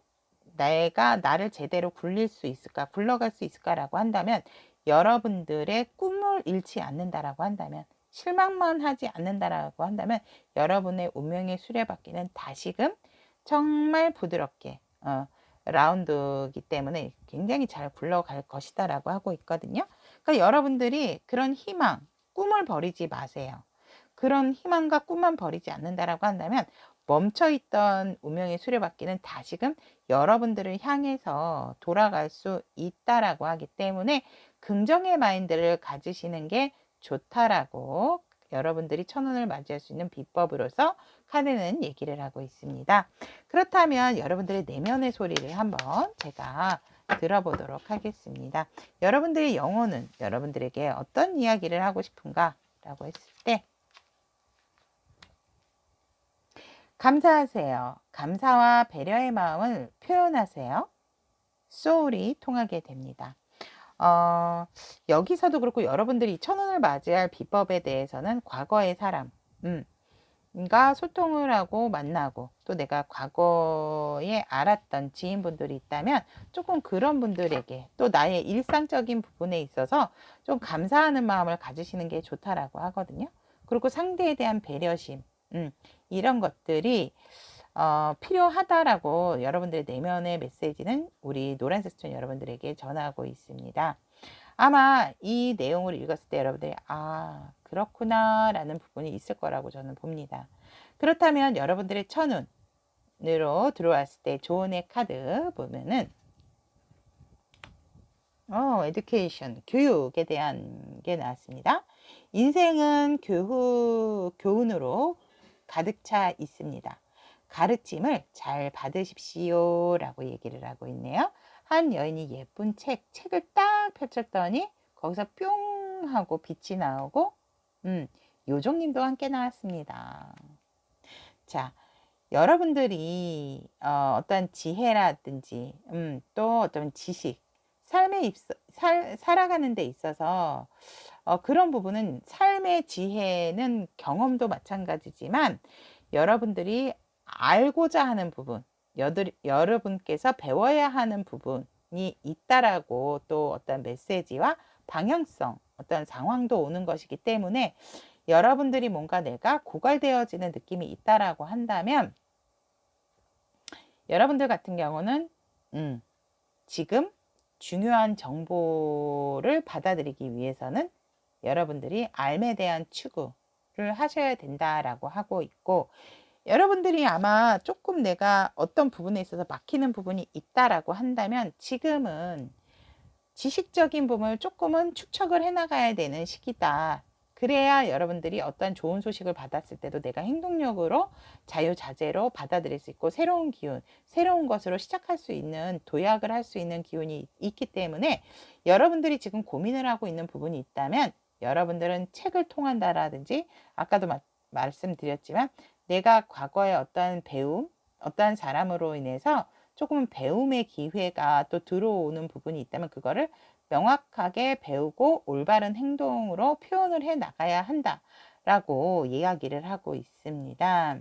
내가 나를 제대로 굴릴 수 있을까, 굴러갈 수 있을까라고 한다면, 여러분들의 꿈을 잃지 않는다라고 한다면, 실망만 하지 않는다라고 한다면 여러분의 운명의 수레바퀴는 다시금 정말 부드럽게 라운드이기 때문에 굉장히 잘 굴러갈 것이다라고 하고 있거든요. 그러니까 여러분들이 그런 희망, 꿈을 버리지 마세요. 그런 희망과 꿈만 버리지 않는다라고 한다면 멈춰있던 운명의 수레바퀴는 다시금 여러분들을 향해서 돌아갈 수 있다라고 하기 때문에 긍정의 마인드를 가지시는 게 좋다라고 여러분들이 천운을 맞이할 수 있는 비법으로서 카드는 얘기를 하고 있습니다. 그렇다면 여러분들의 내면의 소리를 한번 제가 들어보도록 하겠습니다. 여러분들의 영혼은 여러분들에게 어떤 이야기를 하고 싶은가 라고 했을 때, 감사하세요. 감사와 배려의 마음을 표현하세요. 소울이 통하게 됩니다. 여기서도 그렇고 여러분들이 천운을 맞이할 비법에 대해서는 과거의 사람, 가 소통을 하고 만나고 또 내가 과거에 알았던 지인분들이 있다면 조금 그런 분들에게 또 나의 일상적인 부분에 있어서 좀 감사하는 마음을 가지시는 게 좋다라고 하거든요. 그리고 상대에 대한 배려심, 이런 것들이 필요하다라고 여러분들의 내면의 메시지는 우리 노란색 스톤 여러분들에게 전하고 있습니다. 아마 이 내용을 읽었을 때 여러분들이 그렇구나 라는 부분이 있을 거라고 저는 봅니다. 그렇다면 여러분들의 천운으로 들어왔을 때 조언의 카드 보면은 에듀케이션, 교육에 대한 게 나왔습니다. 인생은 교훈으로 가득 차 있습니다. 가르침을 잘 받으십시오 라고 얘기를 하고 있네요. 한 여인이 예쁜 책을 딱 펼쳤더니 거기서 뿅 하고 빛이 나오고 요정님도 함께 나왔습니다. 자, 여러분들이 어떤 지혜라든지 또 어떤 지식, 살아가는 데 있어서 그런 부분은 삶의 지혜는 경험도 마찬가지지만 여러분들이 알고자 하는 부분, 여러분께서 배워야 하는 부분이 있다라고 또 어떤 메시지와 방향성, 어떤 상황도 오는 것이기 때문에 여러분들이 뭔가 내가 고갈되어지는 느낌이 있다라고 한다면 여러분들 같은 경우는 지금 중요한 정보를 받아들이기 위해서는 여러분들이 알에 대한 추구를 하셔야 된다라고 하고 있고, 여러분들이 아마 조금 내가 어떤 부분에 있어서 막히는 부분이 있다라고 한다면 지금은 지식적인 부분을 조금은 축적을 해 나가야 되는 시기다. 그래야 여러분들이 어떤 좋은 소식을 받았을 때도 내가 행동력으로 자유자재로 받아들일 수 있고 새로운 기운, 새로운 것으로 시작할 수 있는, 도약을 할 수 있는 기운이 있기 때문에 여러분들이 지금 고민을 하고 있는 부분이 있다면 여러분들은 책을 통한다라든지 아까도 말씀드렸지만 내가 과거에 어떤 배움, 어떤 사람으로 인해서 조금 배움의 기회가 또 들어오는 부분이 있다면 그거를 명확하게 배우고 올바른 행동으로 표현을 해 나가야 한다라고 이야기를 하고 있습니다.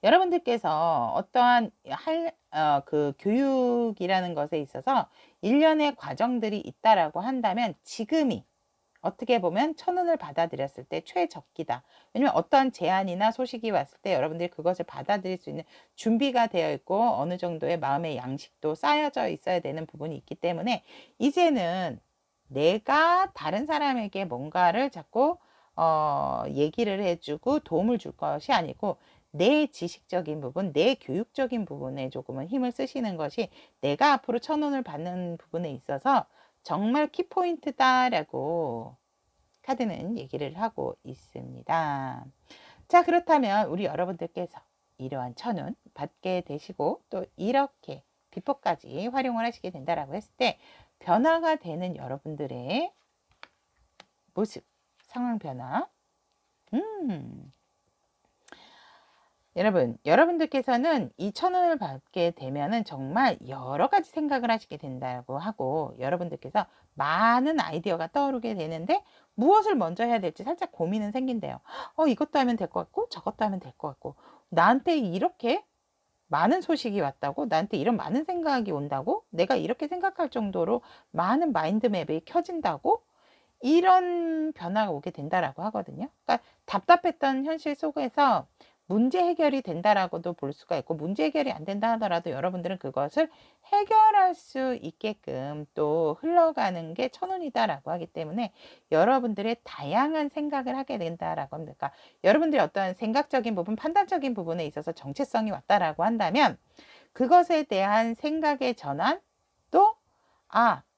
여러분들께서 어떠한 그 교육이라는 것에 있어서 일련의 과정들이 있다라고 한다면 지금이 어떻게 보면 천운을 받아들였을 때 최적기다. 왜냐면 어떤 제안이나 소식이 왔을 때 여러분들이 그것을 받아들일 수 있는 준비가 되어 있고 어느 정도의 마음의 양식도 쌓여져 있어야 되는 부분이 있기 때문에 이제는 내가 다른 사람에게 뭔가를 자꾸 얘기를 해주고 도움을 줄 것이 아니고 내 지식적인 부분, 내 교육적인 부분에 조금은 힘을 쓰시는 것이 내가 앞으로 천운을 받는 부분에 있어서 정말 키포인트다라고 카드는 얘기를 하고 있습니다. 자, 그렇다면 우리 여러분들께서 이러한 천운 받게 되시고 또 이렇게 비법까지 활용을 하시게 된다라고 했을 때 변화가 되는 여러분들의 모습, 상황 변화. 여러분들께서는 이 천원을 받게 되면은 정말 여러 가지 생각을 하시게 된다고 하고 여러분들께서 많은 아이디어가 떠오르게 되는데 무엇을 먼저 해야 될지 살짝 고민은 생긴대요. 이것도 하면 될 것 같고 저것도 하면 될 것 같고 나한테 이렇게 많은 소식이 왔다고 나한테 이런 많은 생각이 온다고 내가 이렇게 생각할 정도로 많은 마인드맵이 켜진다고 이런 변화가 오게 된다라고 하거든요. 그러니까 답답했던 현실 속에서 문제 해결이 된다라고도 볼 수가 있고 문제 해결이 안 된다 하더라도 여러분들은 그것을 해결할 수 있게끔 또 흘러가는 게 천운이다라고 하기 때문에 여러분들의 다양한 생각을 하게 된다라고 합니다. 그러니까 여러분들이 어떤 생각적인 부분, 판단적인 부분에 있어서 정체성이 왔다라고 한다면 그것에 대한 생각의 전환 또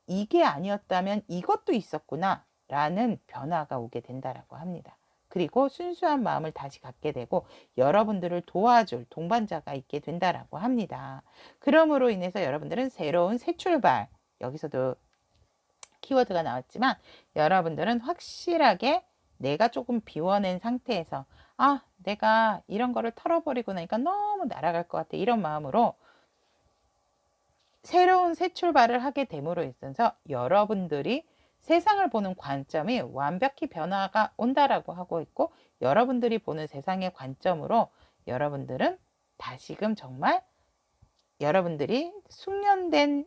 이게 아니었다면 이것도 있었구나 라는 변화가 오게 된다라고 합니다. 그리고 순수한 마음을 다시 갖게 되고 여러분들을 도와줄 동반자가 있게 된다라고 합니다. 그러므로 인해서 여러분들은 새로운 새 출발, 여기서도 키워드가 나왔지만 여러분들은 확실하게 내가 조금 비워낸 상태에서 내가 이런 거를 털어버리고 나니까 너무 날아갈 것 같아 이런 마음으로 새로운 새 출발을 하게 됨으로 있어서 여러분들이 세상을 보는 관점이 완벽히 변화가 온다라고 하고 있고 여러분들이 보는 세상의 관점으로 여러분들은 다시금 정말 여러분들이 숙련된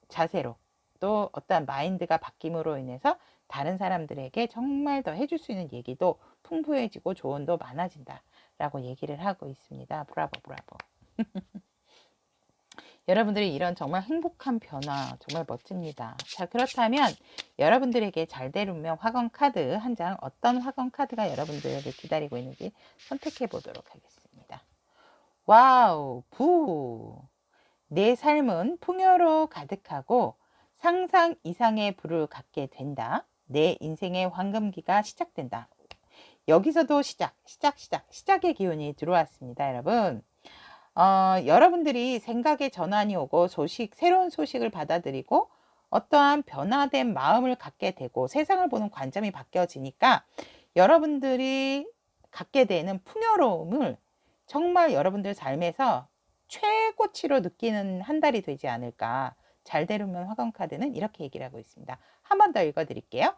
자세로 또 어떠한 마인드가 바뀜으로 인해서 다른 사람들에게 정말 더 해줄 수 있는 얘기도 풍부해지고 조언도 많아진다 라고 얘기를 하고 있습니다. 브라보 브라보. 여러분들이 이런 정말 행복한 변화 정말 멋집니다. 자, 그렇다면 여러분들에게 잘 될 운명 화건 카드 한 장 어떤 화건 카드가 여러분들을 기다리고 있는지 선택해 보도록 하겠습니다. 와우, 부! 내 삶은 풍요로 가득하고 상상 이상의 부를 갖게 된다. 내 인생의 황금기가 시작된다. 여기서도 시작의 기운이 들어왔습니다, 여러분. 여러분들이 생각의 전환이 오고 새로운 소식을 받아들이고 어떠한 변화된 마음을 갖게 되고 세상을 보는 관점이 바뀌어지니까 여러분들이 갖게 되는 풍요로움을 정말 여러분들 삶에서 최고치로 느끼는 한 달이 되지 않을까. 잘 되려면 화건 카드는 이렇게 얘기를 하고 있습니다. 한 번 더 읽어드릴게요.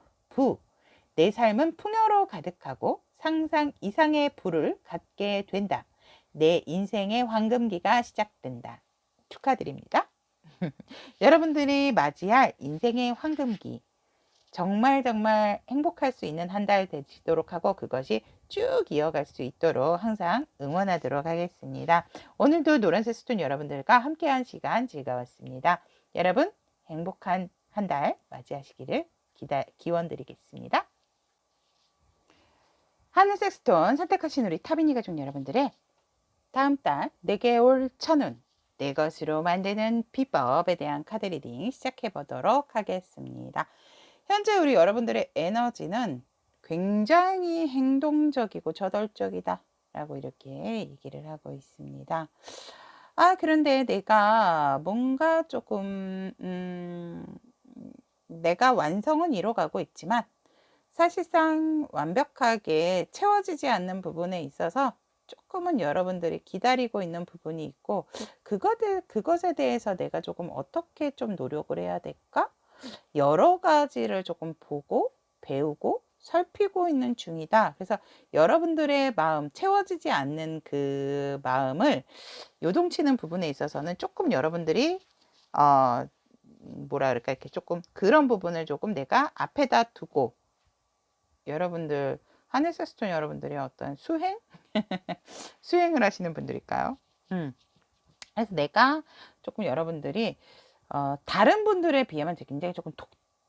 내 삶은 풍요로 가득하고 상상 이상의 부를 갖게 된다. 내 인생의 황금기가 시작된다. 축하드립니다. 여러분들이 맞이할 인생의 황금기 정말 행복할 수 있는 한 달 되시도록 하고 그것이 쭉 이어갈 수 있도록 항상 응원하도록 하겠습니다. 오늘도 노란색 스톤 여러분들과 함께한 시간 즐거웠습니다. 여러분 행복한 한 달 맞이하시기를 기원 드리겠습니다. 하늘색 스톤 선택하신 우리 타비니 가족 여러분들의 다음 달 내게 올 천운 내 것으로 만드는 비법에 대한 카드 리딩 시작해 보도록 하겠습니다. 현재 우리 여러분들의 에너지는 굉장히 행동적이고 저돌적이다 라고 이렇게 얘기를 하고 있습니다. 그런데 내가 뭔가 조금 내가 완성은 이뤄가고 있지만 사실상 완벽하게 채워지지 않는 부분에 있어서 조금은 여러분들이 기다리고 있는 부분이 있고 그것에 대해서 내가 조금 어떻게 좀 노력을 해야 될까? 여러 가지를 조금 보고 배우고 살피고 있는 중이다. 그래서 여러분들의 마음, 채워지지 않는 그 마음을 요동치는 부분에 있어서는 조금 여러분들이 뭐라 그럴까, 이렇게 조금 그런 부분을 조금 내가 앞에다 두고, 여러분들 하늘세스톤 여러분들이 어떤 수행을 하시는 분들일까요? 그래서 내가 조금 여러분들이 다른 분들에 비하면 굉장히 조금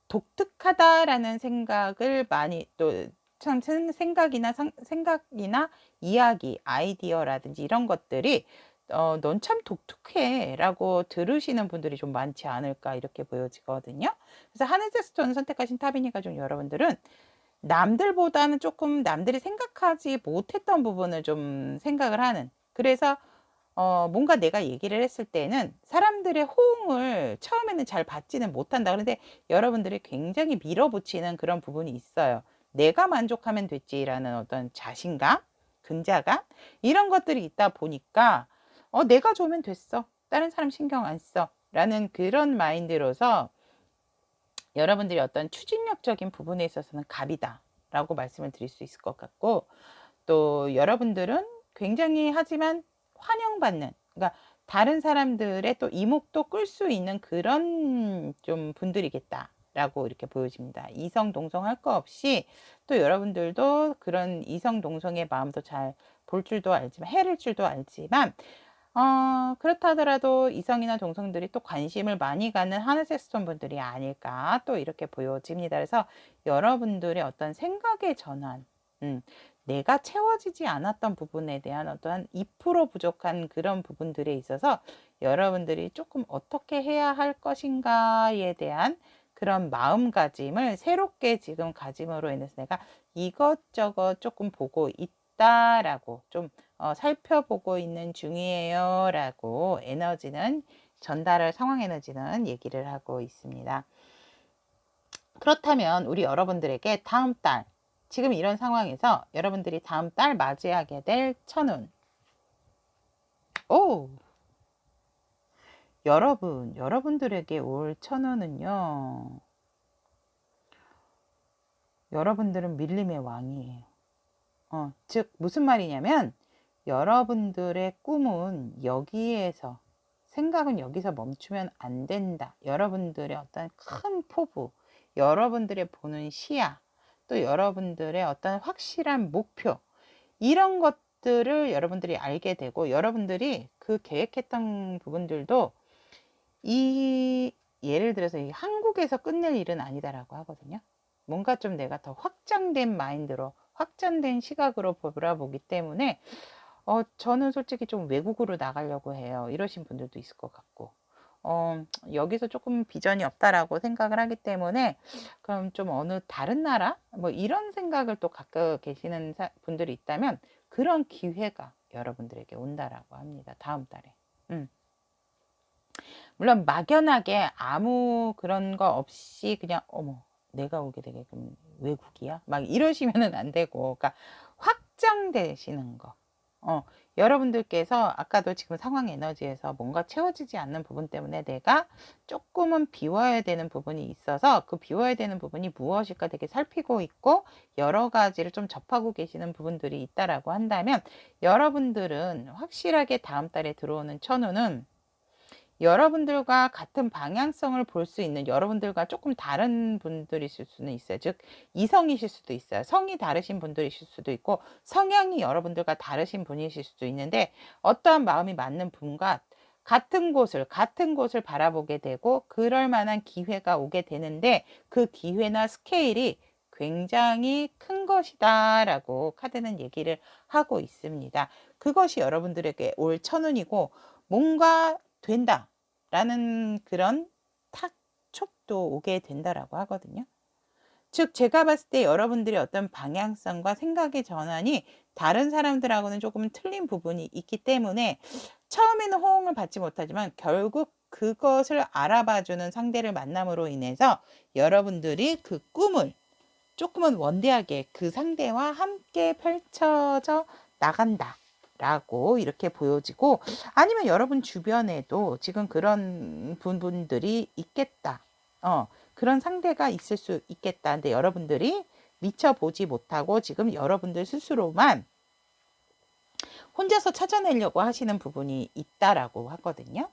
독특하다라는 생각을 많이, 또 참 생각이나 이야기, 아이디어라든지 이런 것들이 넌 참 독특해 라고 들으시는 분들이 좀 많지 않을까, 이렇게 보여지거든요. 그래서 하늘세스톤 선택하신 타비니 가족 여러분들은 남들보다는 조금 남들이 생각하지 못했던 부분을 좀 생각을 하는, 그래서 뭔가 내가 얘기를 했을 때는 사람들의 호응을 처음에는 잘 받지는 못한다. 그런데 여러분들이 굉장히 밀어붙이는 그런 부분이 있어요. 내가 만족하면 됐지라는 어떤 자신감, 근자감, 이런 것들이 있다 보니까 내가 좋으면 됐어, 다른 사람 신경 안 써 라는 그런 마인드로서 여러분들이 어떤 추진력적인 부분에 있어서는 갑이다 라고 말씀을 드릴 수 있을 것 같고, 또 여러분들은 굉장히 하지만 환영받는, 그러니까 다른 사람들의 또 이목도 끌 수 있는 그런 좀 분들이겠다 라고 이렇게 보여집니다. 이성 동성 할 거 없이 또 여러분들도 그런 이성 동성의 마음도 잘 볼 줄도 알지만, 해를 줄도 알지만, 그렇다 하더라도 이성이나 동성들이 또 관심을 많이 갖는 하늘세스톤 분들이 아닐까 또 이렇게 보여집니다. 그래서 여러분들의 어떤 생각의 전환, 내가 채워지지 않았던 부분에 대한 어떠한 2% 부족한 그런 부분들에 있어서 여러분들이 조금 어떻게 해야 할 것인가에 대한 그런 마음가짐을 새롭게 지금 가짐으로 인해서 내가 이것저것 조금 보고 있다라고, 좀 살펴보고 있는 중이에요 라고 에너지는, 전달할 상황 에너지는 얘기를 하고 있습니다. 그렇다면 우리 여러분들에게 다음 달, 지금 이런 상황에서 여러분들이 다음 달 맞이하게 될 천운, 여러분들에게 올 천운은요, 여러분들은 밀림의 왕이에요. 즉 무슨 말이냐면, 여러분들의 꿈은 여기에서, 생각은 여기서 멈추면 안 된다. 여러분들의 어떤 큰 포부, 여러분들의 보는 시야, 또 여러분들의 어떤 확실한 목표, 이런 것들을 여러분들이 알게 되고, 여러분들이 그 계획했던 부분들도 예를 들어서 이 한국에서 끝낼 일은 아니다라고 하거든요. 뭔가 좀 내가 더 확장된 마인드로, 확장된 시각으로 보기 때문에 저는 솔직히 좀 외국으로 나가려고 해요, 이러신 분들도 있을 것 같고, 여기서 조금 비전이 없다라고 생각을 하기 때문에 그럼 좀 어느 다른 나라 뭐 이런 생각을 또 갖고 계시는 분들이 있다면, 그런 기회가 여러분들에게 온다라고 합니다, 다음 달에. 물론 막연하게 아무 그런 거 없이 그냥 내가 오게 되게 그럼 외국이야? 막 이러시면은 안 되고, 그러니까 확장되시는 거. 여러분들께서 아까도 지금 상황 에너지에서 뭔가 채워지지 않는 부분 때문에 내가 조금은 비워야 되는 부분이 있어서, 그 비워야 되는 부분이 무엇일까 되게 살피고 있고 여러 가지를 좀 접하고 계시는 부분들이 있다라고 한다면, 여러분들은 확실하게 다음 달에 들어오는 천운은 여러분들과 같은 방향성을 볼 수 있는, 여러분들과 조금 다른 분들이실 수는 있어요. 즉 이성이실 수도 있어요. 성이 다르신 분들이실 수도 있고, 성향이 여러분들과 다르신 분이실 수도 있는데, 어떠한 마음이 맞는 분과 같은 곳을 바라보게 되고 그럴 만한 기회가 오게 되는데, 그 기회나 스케일이 굉장히 큰 것이다 라고 카드는 얘기를 하고 있습니다. 그것이 여러분들에게 올 천운이고, 뭔가 된다 라는 그런 촉도 오게 된다라고 하거든요. 즉 제가 봤을 때 여러분들의 어떤 방향성과 생각의 전환이 다른 사람들하고는 조금 틀린 부분이 있기 때문에 처음에는 호응을 받지 못하지만, 결국 그것을 알아봐주는 상대를 만남으로 인해서 여러분들이 그 꿈을 조금은 원대하게 그 상대와 함께 펼쳐져 나간다 라고 이렇게 보여지고, 아니면 여러분 주변에도 지금 그런 분들이 있겠다, 그런 상대가 있을 수 있겠다. 근데 여러분들이 미처 보지 못하고 지금 여러분들 스스로만 혼자서 찾아내려고 하시는 부분이 있다라고 하거든요.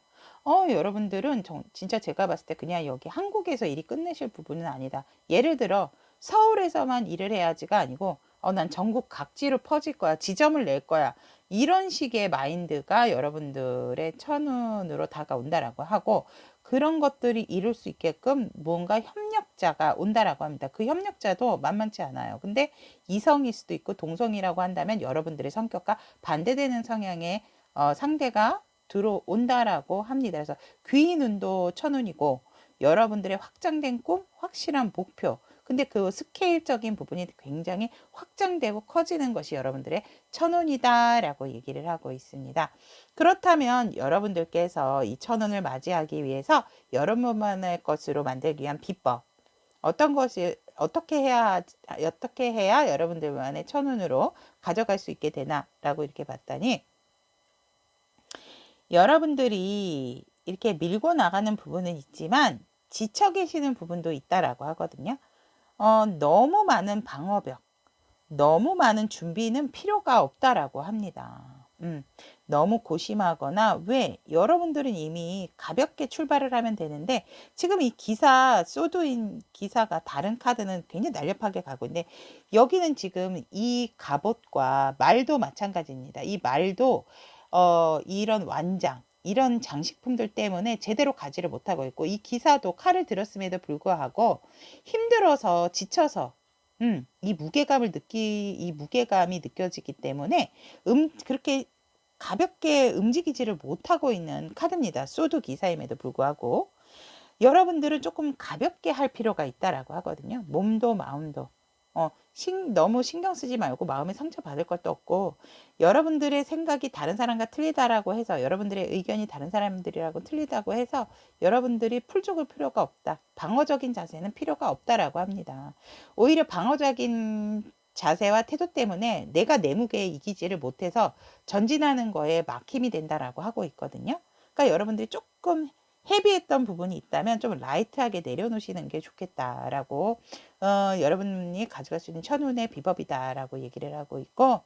여러분들은 진짜 제가 봤을 때 그냥 여기 한국에서 일이 끝내실 부분은 아니다. 예를 들어 서울에서만 일을 해야지가 아니고 난 전국 각지로 퍼질 거야. 지점을 낼 거야. 이런 식의 마인드가 여러분들의 천운으로 다가온다라고 하고, 그런 것들이 이룰 수 있게끔 뭔가 협력자가 온다라고 합니다. 그 협력자도 만만치 않아요. 근데 이성일 수도 있고 동성이라고 한다면 여러분들의 성격과 반대되는 성향의 상대가 들어온다라고 합니다. 그래서 귀인운도 천운이고 여러분들의 확장된 꿈, 확실한 목표, 근데 그 스케일적인 부분이 굉장히 확장되고 커지는 것이 여러분들의 천운이다라고 얘기를 하고 있습니다. 그렇다면 여러분들께서 이 천운을 맞이하기 위해서 여러분만의 것으로 만들기 위한 비법, 어떻게 해야 여러분들만의 천운으로 가져갈 수 있게 되나라고 이렇게 봤더니, 여러분들이 이렇게 밀고 나가는 부분은 있지만 지쳐 계시는 부분도 있다라고 하거든요. 너무 많은 방어벽, 너무 많은 준비는 필요가 없다라고 합니다. 너무 고심하거나, 왜? 여러분들은 이미 가볍게 출발을 하면 되는데, 지금 이 기사, 소드인 기사가 다른 카드는 굉장히 날렵하게 가고 있는데, 여기는 지금 이 갑옷과 말도 마찬가지입니다. 이 말도, 이런 완장, 이런 장식품들 때문에 제대로 가지를 못하고 있고, 이 기사도 칼을 들었음에도 불구하고 힘들어서 지쳐서 이 무게감이 느껴지기 때문에 그렇게 가볍게 움직이지를 못하고 있는 카드입니다. 소드 기사임에도 불구하고 여러분들은 조금 가볍게 할 필요가 있다라고 하거든요. 몸도 마음도. 너무 신경 쓰지 말고 마음에 상처 받을 것도 없고, 여러분들의 생각이 다른 사람과 틀리다라고 해서, 여러분들의 의견이 다른 사람들이라고 틀리다고 해서 여러분들이 풀 죽을 필요가 없다. 방어적인 자세는 필요가 없다라고 합니다. 오히려 방어적인 자세와 태도 때문에 내가 내 무게에 이기지를 못해서 전진하는 거에 막힘이 된다라고 하고 있거든요. 그러니까 여러분들이 조금 헤비했던 부분이 있다면 좀 라이트하게 내려놓으시는 게 좋겠다라고, 여러분이 가져갈 수 있는 천운의 비법이다라고 얘기를 하고 있고,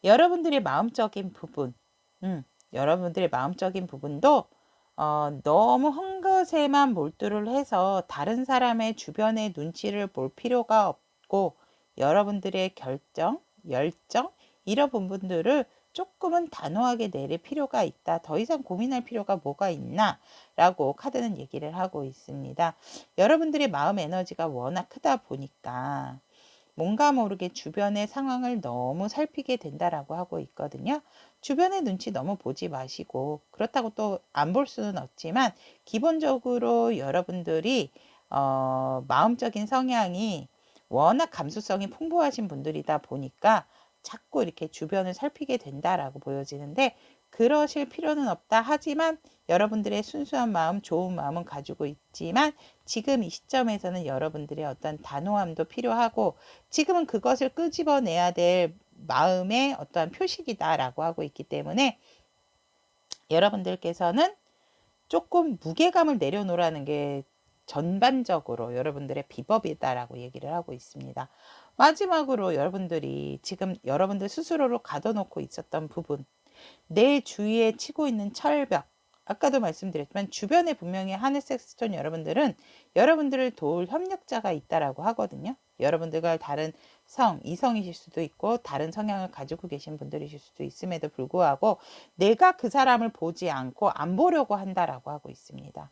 여러분들의 마음적인 부분, 여러분들의 마음적인 부분도 너무 한 것에만 몰두를 해서 다른 사람의 주변의 눈치를 볼 필요가 없고, 여러분들의 결정, 열정, 이런 부분들을 조금은 단호하게 내릴 필요가 있다. 더 이상 고민할 필요가 뭐가 있나? 라고 카드는 얘기를 하고 있습니다. 여러분들의 마음 에너지가 워낙 크다 보니까 뭔가 모르게 주변의 상황을 너무 살피게 된다라고 하고 있거든요. 주변의 눈치 너무 보지 마시고, 그렇다고 또 안 볼 수는 없지만 기본적으로 여러분들이 마음적인 성향이 워낙 감수성이 풍부하신 분들이다 보니까 자꾸 이렇게 주변을 살피게 된다라고 보여지는데, 그러실 필요는 없다. 하지만 여러분들의 순수한 마음, 좋은 마음은 가지고 있지만 지금 이 시점에서는 여러분들의 어떤 단호함도 필요하고, 지금은 그것을 끄집어내야 될 마음의 어떠한 표식이다라고 하고 있기 때문에 여러분들께서는 조금 무게감을 내려놓으라는 게 전반적으로 여러분들의 비법이다라고 얘기를 하고 있습니다. 마지막으로 여러분들이 지금 여러분들 스스로로 가둬놓고 있었던 부분, 내 주위에 치고 있는 철벽, 아까도 말씀드렸지만 주변에 분명히 하늘색스톤 여러분들은 여러분들을 도울 협력자가 있다라고 하거든요. 여러분들과 다른 이성이실 수도 있고 다른 성향을 가지고 계신 분들이실 수도 있음에도 불구하고 내가 그 사람을 보지 않고 안 보려고 한다라고 하고 있습니다.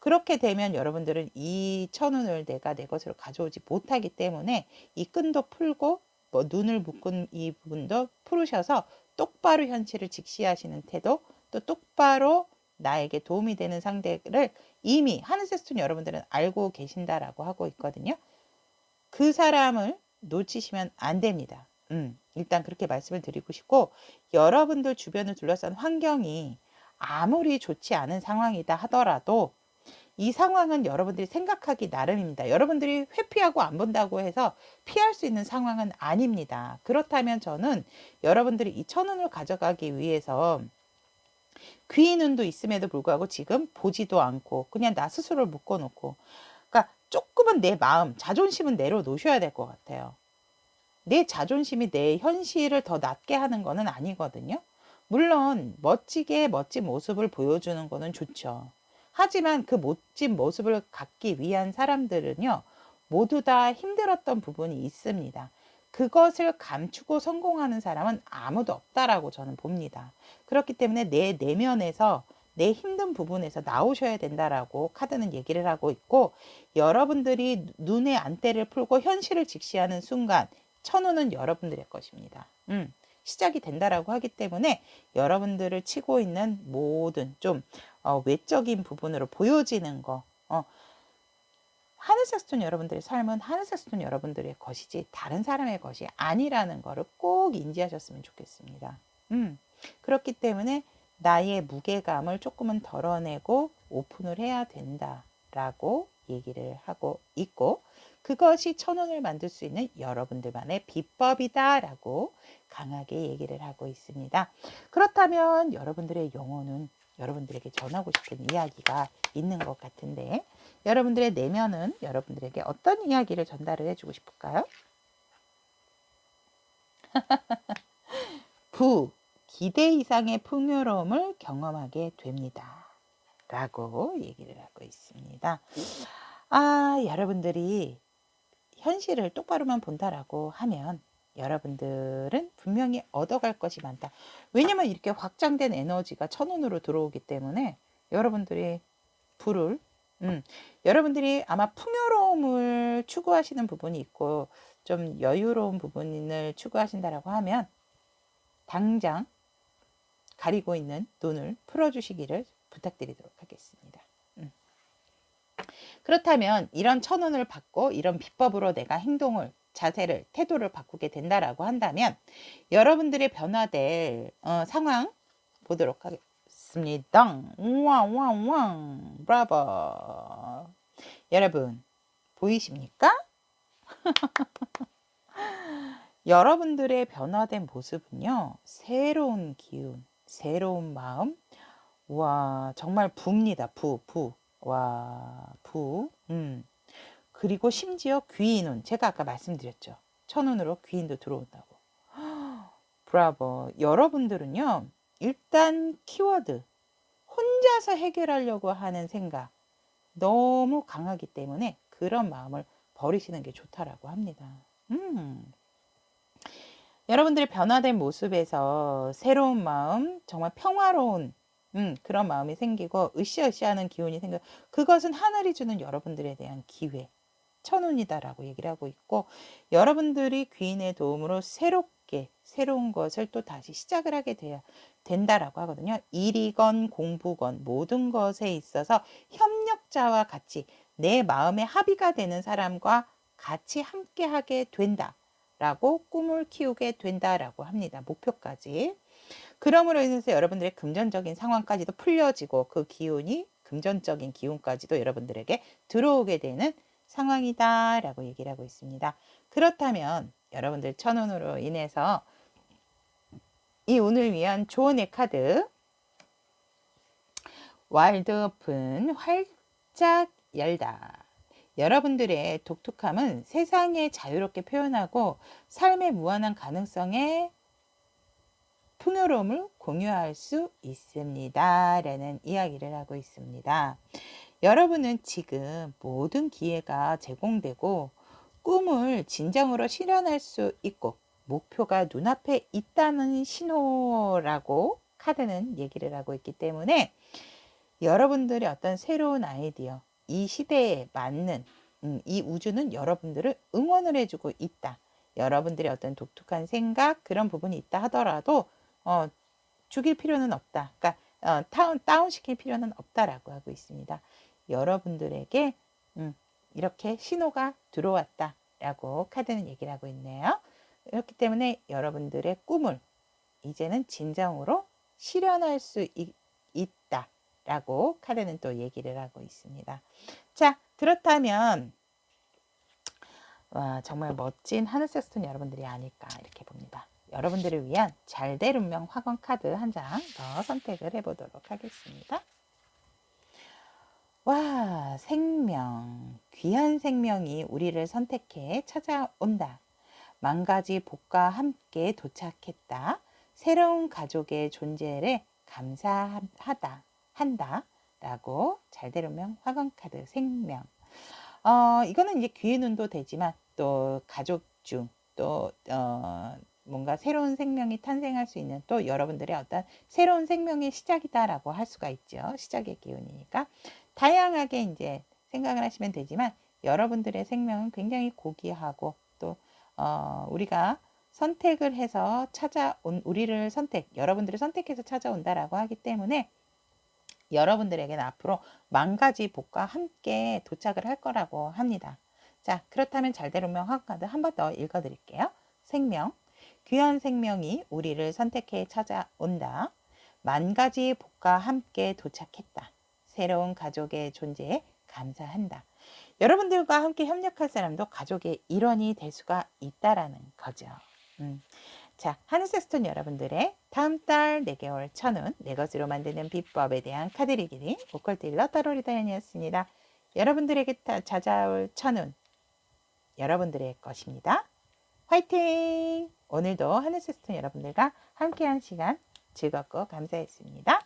그렇게 되면 여러분들은 이 천운을 내가 내 것으로 가져오지 못하기 때문에 이 끈도 풀고 눈을 묶은 이 부분도 풀으셔서 똑바로 현실을 직시하시는 태도, 또 똑바로 나에게 도움이 되는 상대를 이미 하늘색스톤 여러분들은 알고 계신다라고 하고 있거든요. 그 사람을 놓치시면 안 됩니다. 일단 그렇게 말씀을 드리고 싶고, 여러분들 주변을 둘러싼 환경이 아무리 좋지 않은 상황이다 하더라도 이 상황은 여러분들이 생각하기 나름입니다. 여러분들이 회피하고 안 본다고 해서 피할 수 있는 상황은 아닙니다. 그렇다면 저는 여러분들이 이 천운을 가져가기 위해서 귀인운도 있음에도 불구하고 지금 보지도 않고 그냥 나 스스로를 묶어놓고, 그러니까 조금은 내 마음, 자존심은 내려놓으셔야 될 것 같아요. 내 자존심이 내 현실을 더 낮게 하는 거는 아니거든요. 물론 멋지게 멋진 모습을 보여주는 거는 좋죠. 하지만 그 멋진 모습을 갖기 위한 사람들은요, 모두 다 힘들었던 부분이 있습니다. 그것을 감추고 성공하는 사람은 아무도 없다라고 저는 봅니다. 그렇기 때문에 내 내면에서 내 힘든 부분에서 나오셔야 된다라고 카드는 얘기를 하고 있고, 여러분들이 눈의 안대를 풀고 현실을 직시하는 순간 천우는 여러분들의 것입니다. 시작이 된다라고 하기 때문에 여러분들을 치고 있는 모든 좀 외적인 부분으로 보여지는 거, 하늘색스톤 여러분들의 삶은 하늘색스톤 여러분들의 것이지 다른 사람의 것이 아니라는 거를 꼭 인지하셨으면 좋겠습니다. 그렇기 때문에 나의 무게감을 조금은 덜어내고 오픈을 해야 된다라고 얘기를 하고 있고, 그것이 천운을 만들 수 있는 여러분들만의 비법이다라고 강하게 얘기를 하고 있습니다. 그렇다면 여러분들의 영혼은 여러분들에게 전하고 싶은 이야기가 있는 것 같은데, 여러분들의 내면은 여러분들에게 어떤 이야기를 전달을 해주고 싶을까요? 기대 이상의 풍요로움을 경험하게 됩니다. 라고 얘기를 하고 있습니다. 여러분들이 현실을 똑바로만 본다라고 하면 여러분들은 분명히 얻어갈 것이 많다. 왜냐면 이렇게 확장된 에너지가 천운으로 들어오기 때문에 여러분들이 여러분들이 아마 풍요로움을 추구하시는 부분이 있고 좀 여유로운 부분을 추구하신다라고 하면 당장 가리고 있는 눈을 풀어주시기를 부탁드리도록 하겠습니다. 그렇다면 이런 천운을 받고 이런 비법으로 내가 행동을, 자세를, 태도를 바꾸게 된다라고 한다면 여러분들의 변화될 상황 보도록 하겠습니다. 왕왕왕 브라보. 여러분 보이십니까? 여러분들의 변화된 모습은요, 새로운 기운, 새로운 마음, 와 정말 부입니다. 그리고 심지어 귀인운, 제가 아까 말씀드렸죠. 천운으로 귀인도 들어온다고. 브라보. 여러분들은요, 일단 키워드 혼자서 해결하려고 하는 생각 너무 강하기 때문에 그런 마음을 버리시는 게 좋다라고 합니다. 여러분들의 변화된 모습에서 새로운 마음, 정말 평화로운 그런 마음이 생기고 으쌰으쌰하는 기운이 생겨, 그것은 하늘이 주는 여러분들에 대한 기회, 천운이다라고 얘기를 하고 있고, 여러분들이 귀인의 도움으로 새로운 것을 또 다시 시작을 하게 된다라고 하거든요. 일이건 공부건 모든 것에 있어서 협력자와 같이 내 마음에 합의가 되는 사람과 같이 함께 하게 된다 라고 꿈을 키우게 된다라고 합니다. 목표까지. 그럼으로 인해서 여러분들의 금전적인 상황까지도 풀려지고 그 기운이 금전적인 기운까지도 여러분들에게 들어오게 되는 상황이다 라고 얘기를 하고 있습니다. 그렇다면 여러분들 천운으로 인해서 이 운을 위한 조언의 카드, 와일드 오픈, 활짝 열다. 여러분들의 독특함은 세상에 자유롭게 표현하고 삶의 무한한 가능성에 풍요로움을 공유할 수 있습니다 라는 이야기를 하고 있습니다. 여러분은 지금 모든 기회가 제공되고 꿈을 진정으로 실현할 수 있고 목표가 눈앞에 있다는 신호라고 카드는 얘기를 하고 있기 때문에 여러분들의 어떤 새로운 아이디어, 이 시대에 맞는 이 우주는 여러분들을 응원을 해주고 있다. 여러분들의 어떤 독특한 생각, 그런 부분이 있다 하더라도 죽일 필요는 없다. 그러니까 다운시킬 필요는 없다라고 하고 있습니다. 여러분들에게 이렇게 신호가 들어왔다라고 카드는 얘기를 하고 있네요. 그렇기 때문에 여러분들의 꿈을 이제는 진정으로 실현할 수 있다라고 카드는 또 얘기를 하고 있습니다. 자, 그렇다면 와, 정말 멋진 하늘색스톤 여러분들이 아닐까 이렇게 봅니다. 여러분들을 위한 잘될 운명 화건 카드 한 장 더 선택을 해보도록 하겠습니다. 와, 생명, 귀한 생명이 우리를 선택해 찾아온다. 만 가지 복과 함께 도착했다. 새로운 가족의 존재를 감사하다, 한다. 라고 잘 들으면 화관카드 생명. 이거는 이제 귀의 눈도 되지만 또 가족 중 또 뭔가 새로운 생명이 탄생할 수 있는 또 여러분들의 어떤 새로운 생명의 시작이다라고 할 수가 있죠. 시작의 기운이니까 다양하게 이제 생각을 하시면 되지만 여러분들의 생명은 굉장히 고귀하고 또 우리가 선택을 해서 찾아온 우리를 여러분들을 선택해서 찾아온다라고 하기 때문에 여러분들에게는 앞으로 만 가지 복과 함께 도착을 할 거라고 합니다. 자, 그렇다면 잘 된 운명 화카드 한 번 더 읽어드릴게요. 생명, 귀한 생명이 우리를 선택해 찾아온다. 만 가지 복과 함께 도착했다. 새로운 가족의 존재에 감사한다. 여러분들과 함께 협력할 사람도 가족의 일원이 될 수가 있다라는 거죠. 자, 하늘색스톤 여러분들의 다음 달 4개월 천운 내 것으로 만드는 비법에 대한 카드 리딩 오컬트 힐러 타로 리더연이었습니다. 여러분들에게 찾아올 천운 여러분들의 것입니다. 화이팅! 오늘도 하늘색스톤 여러분들과 함께한 시간 즐겁고 감사했습니다.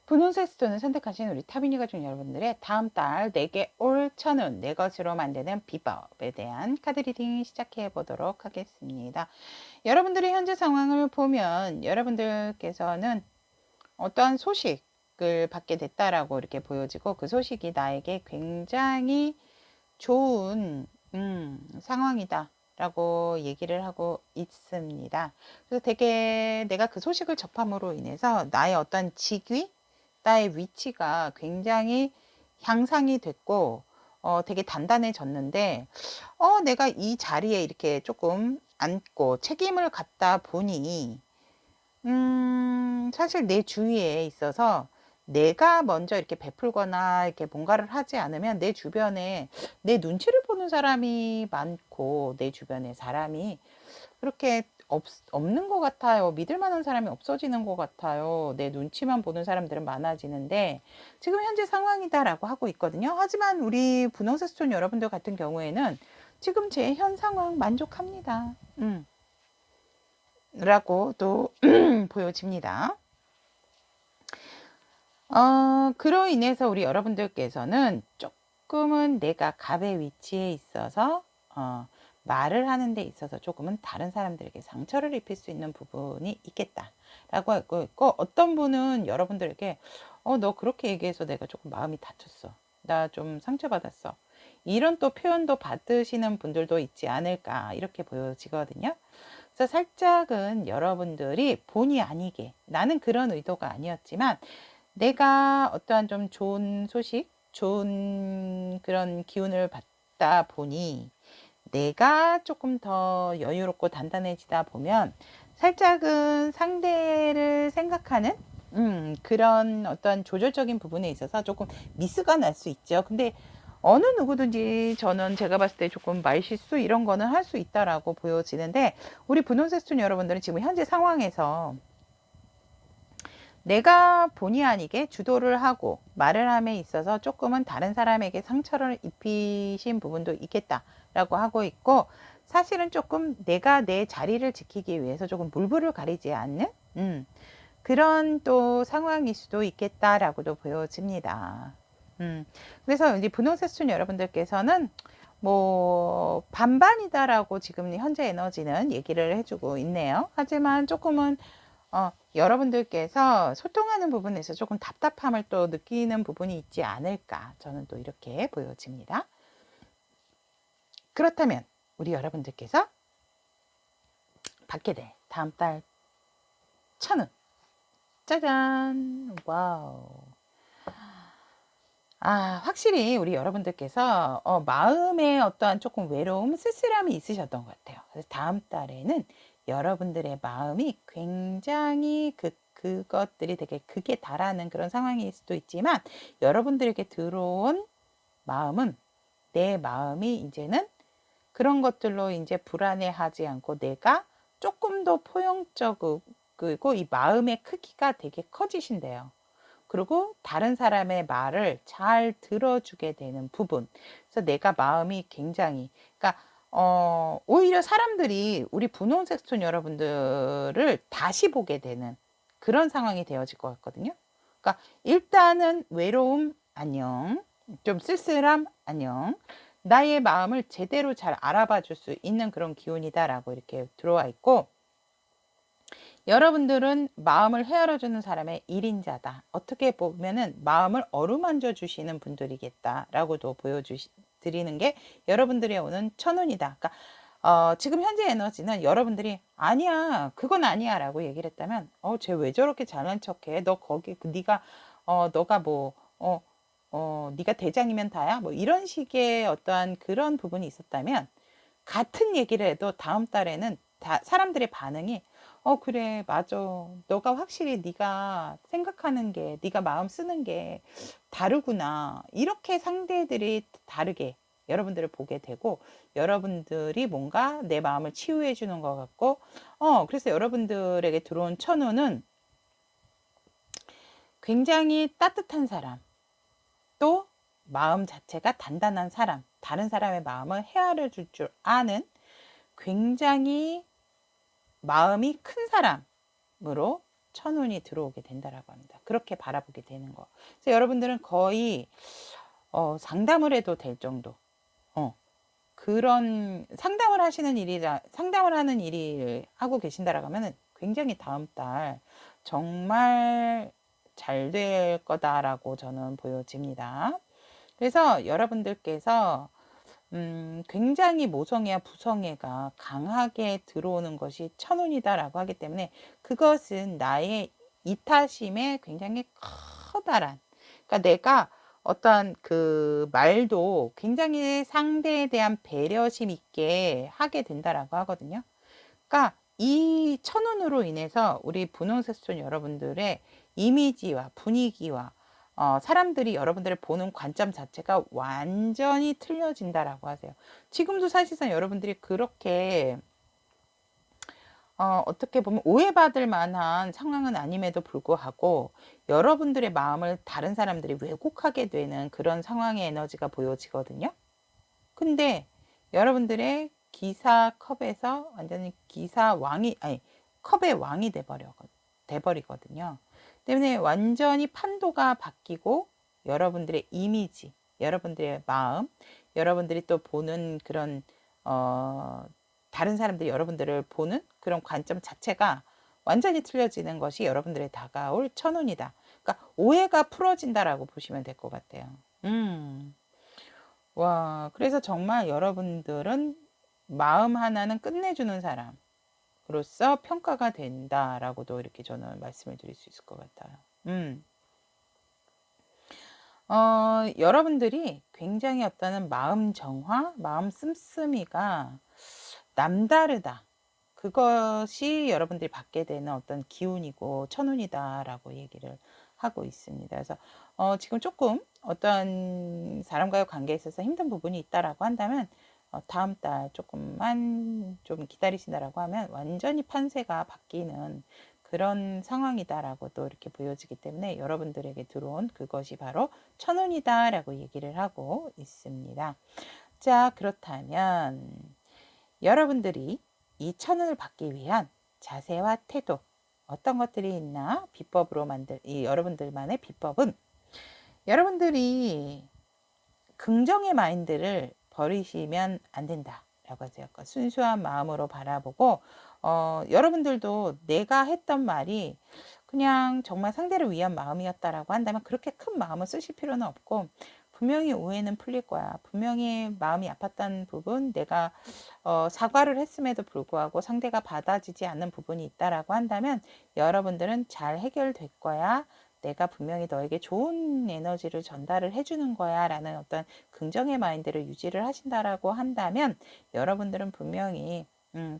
분홍색 스톤을 선택하신 우리 타비니 가족 여러분들의 다음 달 4개월 천운 내 것으로 만드는 비법에 대한 카드 리딩 시작해 보도록 하겠습니다. 여러분들의 현재 상황을 보면 여러분들께서는 어떠한 소식을 받게 됐다라고 이렇게 보여지고 그 소식이 나에게 굉장히 좋은 상황이다 라고 얘기를 하고 있습니다. 그래서 되게 내가 그 소식을 접함으로 인해서 나의 어떤 직위, 나의 위치가 굉장히 향상이 됐고 되게 단단해졌는데 내가 이 자리에 이렇게 조금 앉고 책임을 갖다 보니 사실 내 주위에 있어서 내가 먼저 이렇게 베풀거나 이렇게 뭔가를 하지 않으면 내 주변에 내 눈치를 보는 사람이 많고 내 주변에 사람이 그렇게 없는 것 같아요. 믿을 만한 사람이 없어지는 것 같아요. 내 눈치만 보는 사람들은 많아지는데 지금 현재 상황이다라고 하고 있거든요. 하지만 우리 분홍색 스톤 여러분들 같은 경우에는 지금 제 현 상황 만족합니다. 라고 또 보여집니다. 그로 인해서 우리 여러분들께서는 조금은 내가 갑의 위치에 있어서 말을 하는 데 있어서 조금은 다른 사람들에게 상처를 입힐 수 있는 부분이 있겠다라고 하고 있고 어떤 분은 여러분들에게 너 그렇게 얘기해서 내가 조금 마음이 다쳤어. 나 좀 상처받았어. 이런 또 표현도 받으시는 분들도 있지 않을까 이렇게 보여지거든요. 그래서 살짝은 여러분들이 본의 아니게 나는 그런 의도가 아니었지만 내가 어떠한 좀 좋은 소식, 좋은 그런 기운을 받다 보니 내가 조금 더 여유롭고 단단해지다 보면 살짝은 상대를 생각하는 그런 어떤 조절적인 부분에 있어서 조금 미스가 날 수 있죠. 근데 어느 누구든지 저는 제가 봤을 때 조금 말실수 이런 거는 할 수 있다라고 보여지는데 우리 분홍색 스톤 여러분들은 지금 현재 상황에서 내가 본의 아니게 주도를 하고 말을 함에 있어서 조금은 다른 사람에게 상처를 입히신 부분도 있겠다라고 하고 있고 사실은 조금 내가 내 자리를 지키기 위해서 조금 물불을 가리지 않는 그런 또 상황일 수도 있겠다라고도 보여집니다. 그래서 이제 분홍색 스톤 여러분들께서는 뭐 반반이다라고 지금 현재 에너지는 얘기를 해주고 있네요. 하지만 조금은 여러분들께서 소통하는 부분에서 조금 답답함을 또 느끼는 부분이 있지 않을까 저는 또 이렇게 보여집니다. 그렇다면 우리 여러분들께서 받게 될 다음 달 천운 짜잔 와우 확실히 우리 여러분들께서 마음에 어떠한 조금 외로움, 쓸쓸함이 있으셨던 것 같아요. 그래서 다음 달에는 여러분들의 마음이 굉장히 그것들이 되게 극에 달하는 그런 상황일 수도 있지만 여러분들에게 들어온 마음은 내 마음이 이제는 그런 것들로 이제 불안해하지 않고 내가 조금 더 포용적이고 이 마음의 크기가 되게 커지신대요. 그리고 다른 사람의 말을 잘 들어주게 되는 부분. 그래서 내가 마음이 굉장히, 그러니까 오히려 사람들이 우리 분홍색 스톤 여러분들을 다시 보게 되는 그런 상황이 되어질 것 같거든요. 그러니까 일단은 외로움 안녕, 좀 쓸쓸함 안녕, 나의 마음을 제대로 잘 알아봐 줄 수 있는 그런 기운이다라고 이렇게 들어와 있고, 여러분들은 마음을 헤아려주는 사람의 1인자다. 어떻게 보면은 마음을 어루만져 주시는 분들이겠다라고도 보여드리는 게 여러분들이 오는 천운이다. 그러니까 지금 현재 에너지는 여러분들이 아니야, 그건 아니야 라고 얘기를 했다면 쟤 왜 저렇게 잘난 척해? 너 거기 네가 너가 뭐 네가 대장이면 다야? 뭐 이런 식의 어떠한 그런 부분이 있었다면, 같은 얘기를 해도 다음 달에는 사람들의 반응이 그래 맞아, 너가 확실히 네가 생각하는 게, 네가 마음 쓰는 게 다르구나, 이렇게 상대들이 다르게 여러분들을 보게 되고, 여러분들이 뭔가 내 마음을 치유해 주는 것 같고, 그래서 여러분들에게 들어온 천우는 굉장히 따뜻한 사람, 또 마음 자체가 단단한 사람, 다른 사람의 마음을 헤아려 줄 줄 아는 굉장히 마음이 큰 사람으로 천운이 들어오게 된다라고 합니다. 그렇게 바라보게 되는 거. 그래서 여러분들은 거의 상담을 해도 될 정도, 그런 상담을 하는 일을 하고 계신다라고 하면은 굉장히 다음 달 정말 잘 될 거다라고 저는 보여집니다. 그래서 여러분들께서 굉장히 모성애와 부성애가 강하게 들어오는 것이 천운이다라고 하기 때문에, 그것은 나의 이타심에 굉장히 커다란, 그러니까 내가 어떤 그 말도 굉장히 상대에 대한 배려심 있게 하게 된다라고 하거든요. 그러니까 이 천운으로 인해서 우리 분홍색 스톤 여러분들의 이미지와 분위기와 사람들이 여러분들을 보는 관점 자체가 완전히 틀려진다라고 하세요. 지금도 사실상 여러분들이 그렇게 어떻게 보면 오해받을 만한 상황은 아님에도 불구하고 여러분들의 마음을 다른 사람들이 왜곡하게 되는 그런 상황의 에너지가 보여지거든요. 근데 여러분들의 기사 컵에서 완전히 기사 왕이, 아니, 컵의 왕이 돼버리거든요. 때문에 완전히 판도가 바뀌고, 여러분들의 이미지, 여러분들의 마음, 여러분들이 또 보는 그런 다른 사람들이 여러분들을 보는 그런 관점 자체가 완전히 틀려지는 것이 여러분들의 다가올 천운이다. 그러니까 오해가 풀어진다라고 보시면 될 것 같아요. 와, 그래서 정말 여러분들은 마음 하나는 끝내주는 사람으로서 평가가 된다라고도 이렇게 저는 말씀을 드릴 수 있을 것 같아요. 여러분들이 굉장히 어떤 마음 정화, 마음 씀씀이가 남다르다. 그것이 여러분들이 받게 되는 어떤 기운이고 천운이다라고 얘기를 하고 있습니다. 그래서 지금 조금 어떤 사람과의 관계에 있어서 힘든 부분이 있다라고 한다면 다음 달 조금만 좀 기다리신다라고 하면 완전히 판세가 바뀌는 그런 상황이다라고 또 이렇게 보여지기 때문에 여러분들에게 들어온 그것이 바로 천운이다라고 얘기를 하고 있습니다. 자, 그렇다면 여러분들이 이 천운을 받기 위한 자세와 태도, 어떤 것들이 있나, 비법으로 만들 이 여러분들만의 비법은, 여러분들이 긍정의 마인드를 버리시면 안 된다라고 하세요. 그러니까 순수한 마음으로 바라보고, 여러분들도 내가 했던 말이 그냥 정말 상대를 위한 마음이었다라고 한다면 그렇게 큰 마음을 쓰실 필요는 없고, 분명히 오해는 풀릴 거야. 분명히 마음이 아팠다는 부분, 내가 사과를 했음에도 불구하고 상대가 받아지지 않는 부분이 있다라고 한다면 여러분들은 잘 해결될 거야. 내가 분명히 너에게 좋은 에너지를 전달을 해주는 거야 라는 어떤 긍정의 마인드를 유지를 하신다라고 한다면 여러분들은 분명히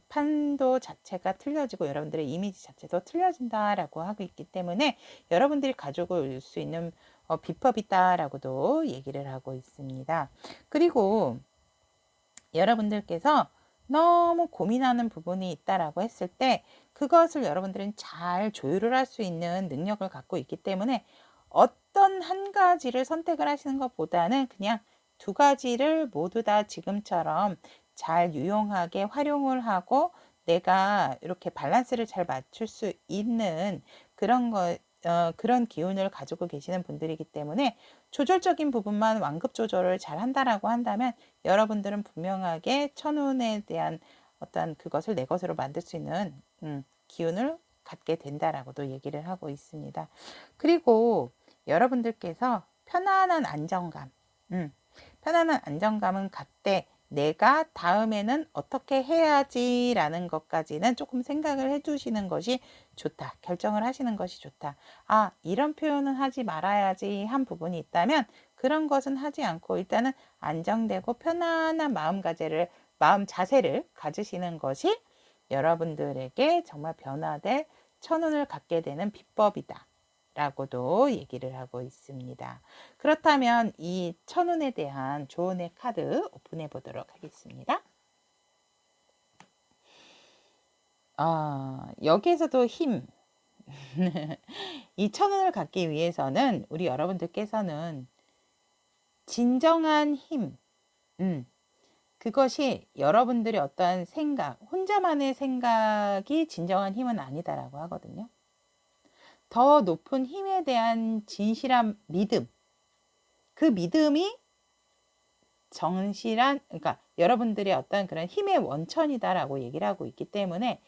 판도 자체가 틀려지고 여러분들의 이미지 자체도 틀려진다라고 하고 있기 때문에 여러분들이 가지고 올 수 있는 비법이다라고도 얘기를 하고 있습니다. 그리고 여러분들께서 너무 고민하는 부분이 있다라고 했을 때 그것을 여러분들은 잘 조율을 할 수 있는 능력을 갖고 있기 때문에 어떤 한 가지를 선택을 하시는 것보다는 그냥 두 가지를 모두 다 지금처럼 잘 유용하게 활용을 하고 내가 이렇게 밸런스를 잘 맞출 수 있는 그런 기운을 가지고 계시는 분들이기 때문에 조절적인 부분만 완급 조절을 잘 한다라고 한다면 여러분들은 분명하게 천운에 대한 어떤 그것을 내 것으로 만들 수 있는 기운을 갖게 된다라고도 얘기를 하고 있습니다. 그리고 여러분들께서 편안한 안정감, 편안한 안정감은 갖되 내가 다음에는 어떻게 해야지라는 것까지는 조금 생각을 해두시는 것이 좋다. 결정을 하시는 것이 좋다. 아, 이런 표현은 하지 말아야지 한 부분이 있다면 그런 것은 하지 않고 일단은 안정되고 편안한 마음 자세를 가지시는 것이 여러분들에게 정말 변화될 천운을 갖게 되는 비법이다. 라고도 얘기를 하고 있습니다. 그렇다면 이 천운에 대한 조언의 카드 오픈해 보도록 하겠습니다. 여기에서도 힘. 이 천운을 갖기 위해서는 우리 여러분들께서는 진정한 힘, 그것이 여러분들의 어떠한 생각, 혼자만의 생각이 진정한 힘은 아니다라고 하거든요. 더 높은 힘에 대한 진실한 믿음, 그 믿음이 정실한, 그러니까 여러분들의 어떤 그런 힘의 원천이다라고 얘기를 하고 있기 때문에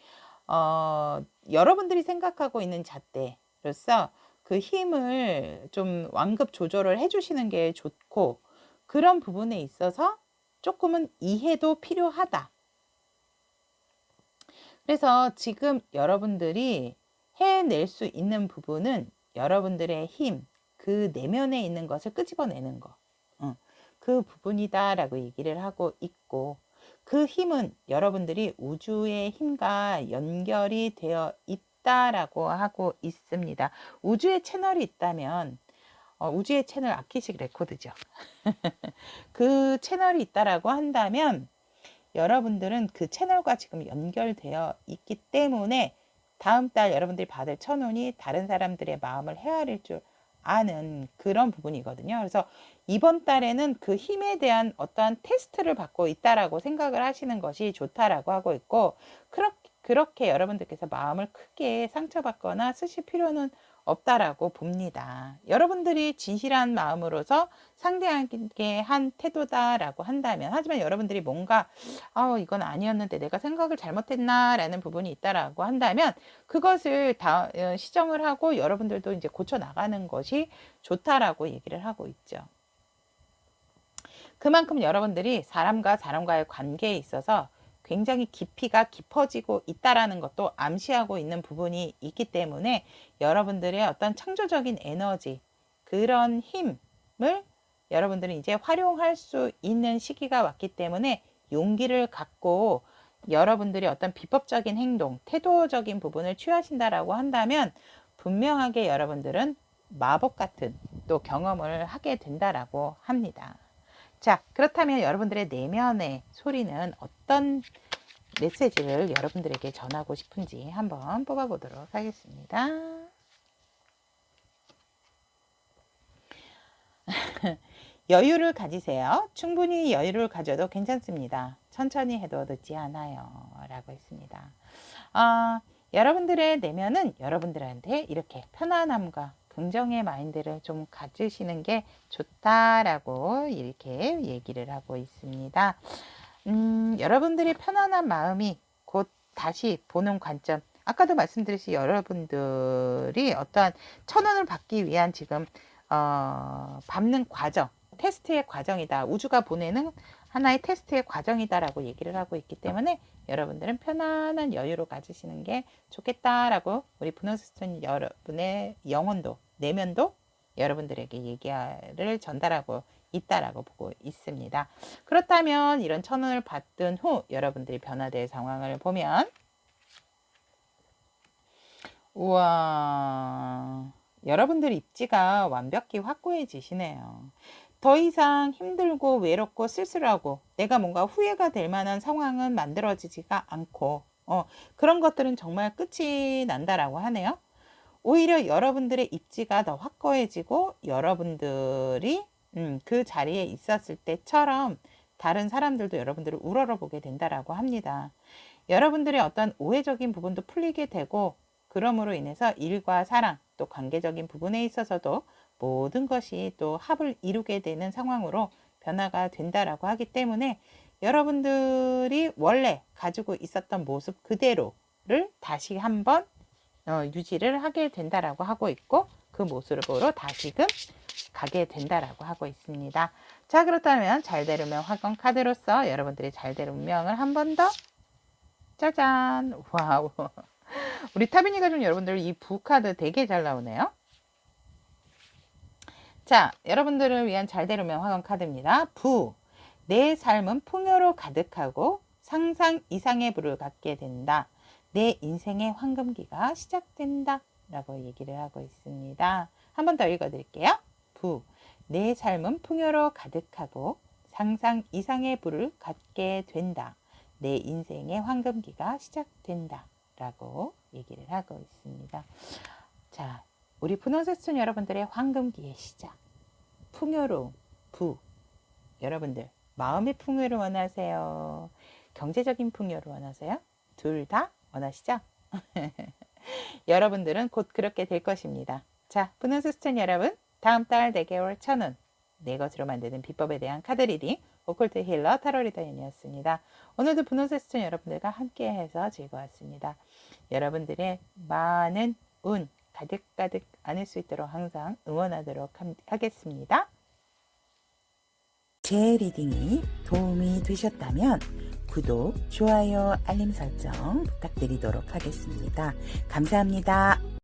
여러분들이 생각하고 있는 잣대로서 그 힘을 좀 완급 조절을 해주시는 게 좋고, 그런 부분에 있어서 조금은 이해도 필요하다. 그래서 지금 여러분들이 해낼 수 있는 부분은 여러분들의 힘, 그 내면에 있는 것을 끄집어내는 거, 그 부분이다라고 얘기를 하고 있고, 그 힘은 여러분들이 우주의 힘과 연결이 되어 있다라고 하고 있습니다. 우주의 채널이 있다면 우주의 채널 아키식 레코드죠. 그 채널이 있다라고 한다면 여러분들은 그 채널과 지금 연결되어 있기 때문에 다음 달 여러분들이 받을 천운이 다른 사람들의 마음을 헤아릴 줄 아는 그런 부분이거든요. 그래서 이번 달에는 그 힘에 대한 어떠한 테스트를 받고 있다라고 생각을 하시는 것이 좋다라고 하고 있고, 그렇게 여러분들께서 마음을 크게 상처받거나 쓰실 필요는 없다라고 봅니다. 여러분들이 진실한 마음으로서 상대에게 한 태도다라고 한다면, 하지만 여러분들이 뭔가 이건 아니었는데 내가 생각을 잘못했나 라는 부분이 있다라고 한다면 그것을 시정을 하고 여러분들도 이제 고쳐 나가는 것이 좋다라고 얘기를 하고 있죠. 그만큼 여러분들이 사람과 사람과의 관계에 있어서 굉장히 깊이가 깊어지고 있다라는 것도 암시하고 있는 부분이 있기 때문에 여러분들의 어떤 창조적인 에너지, 그런 힘을 여러분들이 이제 활용할 수 있는 시기가 왔기 때문에 용기를 갖고 여러분들이 어떤 비법적인 행동, 태도적인 부분을 취하신다라고 한다면 분명하게 여러분들은 마법 같은 또 경험을 하게 된다라고 합니다. 자, 그렇다면 여러분들의 내면의 소리는 어떤 메시지를 여러분들에게 전하고 싶은지 한번 뽑아보도록 하겠습니다. 여유를 가지세요. 충분히 여유를 가져도 괜찮습니다. 천천히 해도 늦지 않아요. 라고 했습니다. 여러분들의 내면은 여러분들한테 이렇게 편안함과 긍정의 마인드를 좀 가지시는 게 좋다라고 이렇게 얘기를 하고 있습니다. 여러분들의 편안한 마음이 곧 다시 보는 관점, 아까도 말씀드렸듯이 여러분들이 어떠한 천원을 받기 위한 지금 밟는 과정, 테스트의 과정이다. 우주가 보내는 하나의 테스트의 과정이다라고 얘기를 하고 있기 때문에 여러분들은 편안한 여유로 가지시는 게 좋겠다라고 우리 분홍스톤 여러분의 영혼도, 내면도 여러분들에게 얘기를 전달하고 있다라고 보고 있습니다. 그렇다면 이런 천운을 받은 후 여러분들이 변화될 상황을 보면, 우와, 여러분들 입지가 완벽히 확고해지시네요. 더 이상 힘들고 외롭고 쓸쓸하고 내가 뭔가 후회가 될 만한 상황은 만들어지지가 않고 그런 것들은 정말 끝이 난다라고 하네요. 오히려 여러분들의 입지가 더 확고해지고 여러분들이 그 자리에 있었을 때처럼 다른 사람들도 여러분들을 우러러보게 된다라고 합니다. 여러분들의 어떤 오해적인 부분도 풀리게 되고 그럼으로 인해서 일과 사랑 또 관계적인 부분에 있어서도 모든 것이 또 합을 이루게 되는 상황으로 변화가 된다라고 하기 때문에 여러분들이 원래 가지고 있었던 모습 그대로를 다시 한번 유지를 하게 된다라고 하고 있고 그 모습으로 다시금 가게 된다라고 하고 있습니다. 자, 그렇다면 잘되루명 화건 카드로서 여러분들이 잘되루명을 한 번 더 짜잔. 와우. 우리 타비니가 좀 여러분들 이 부카드 되게 잘 나오네요. 자, 여러분들을 위한 잘되루명 화건 카드입니다. 부. 내 삶은 풍요로 가득하고 상상 이상의 부를 갖게 된다. 내 인생의 황금기가 시작된다. 라고 얘기를 하고 있습니다. 한 번 더 읽어드릴게요. 부. 내 삶은 풍요로 가득하고 상상 이상의 부를 갖게 된다. 내 인생의 황금기가 시작된다. 라고 얘기를 하고 있습니다. 자, 우리 분홍색순 여러분들의 황금기의 시작. 풍요로움, 부. 여러분들, 마음의 풍요를 원하세요? 경제적인 풍요를 원하세요? 둘 다 원하시죠? 여러분들은 곧 그렇게 될 것입니다. 자, 분홍색 스톤 여러분, 다음 달 4개월 1,000원 내 것으로 만드는 비법에 대한 카드 리딩 오컬트 힐러 타로 리더연이었습니다. 오늘도 분홍색 스톤 여러분들과 함께 해서 즐거웠습니다. 여러분들의 많은 운 가득가득 안을 수 있도록 항상 응원하도록 하겠습니다. 제 리딩이 도움이 되셨다면 구독, 좋아요, 알림 설정 부탁드리도록 하겠습니다. 감사합니다.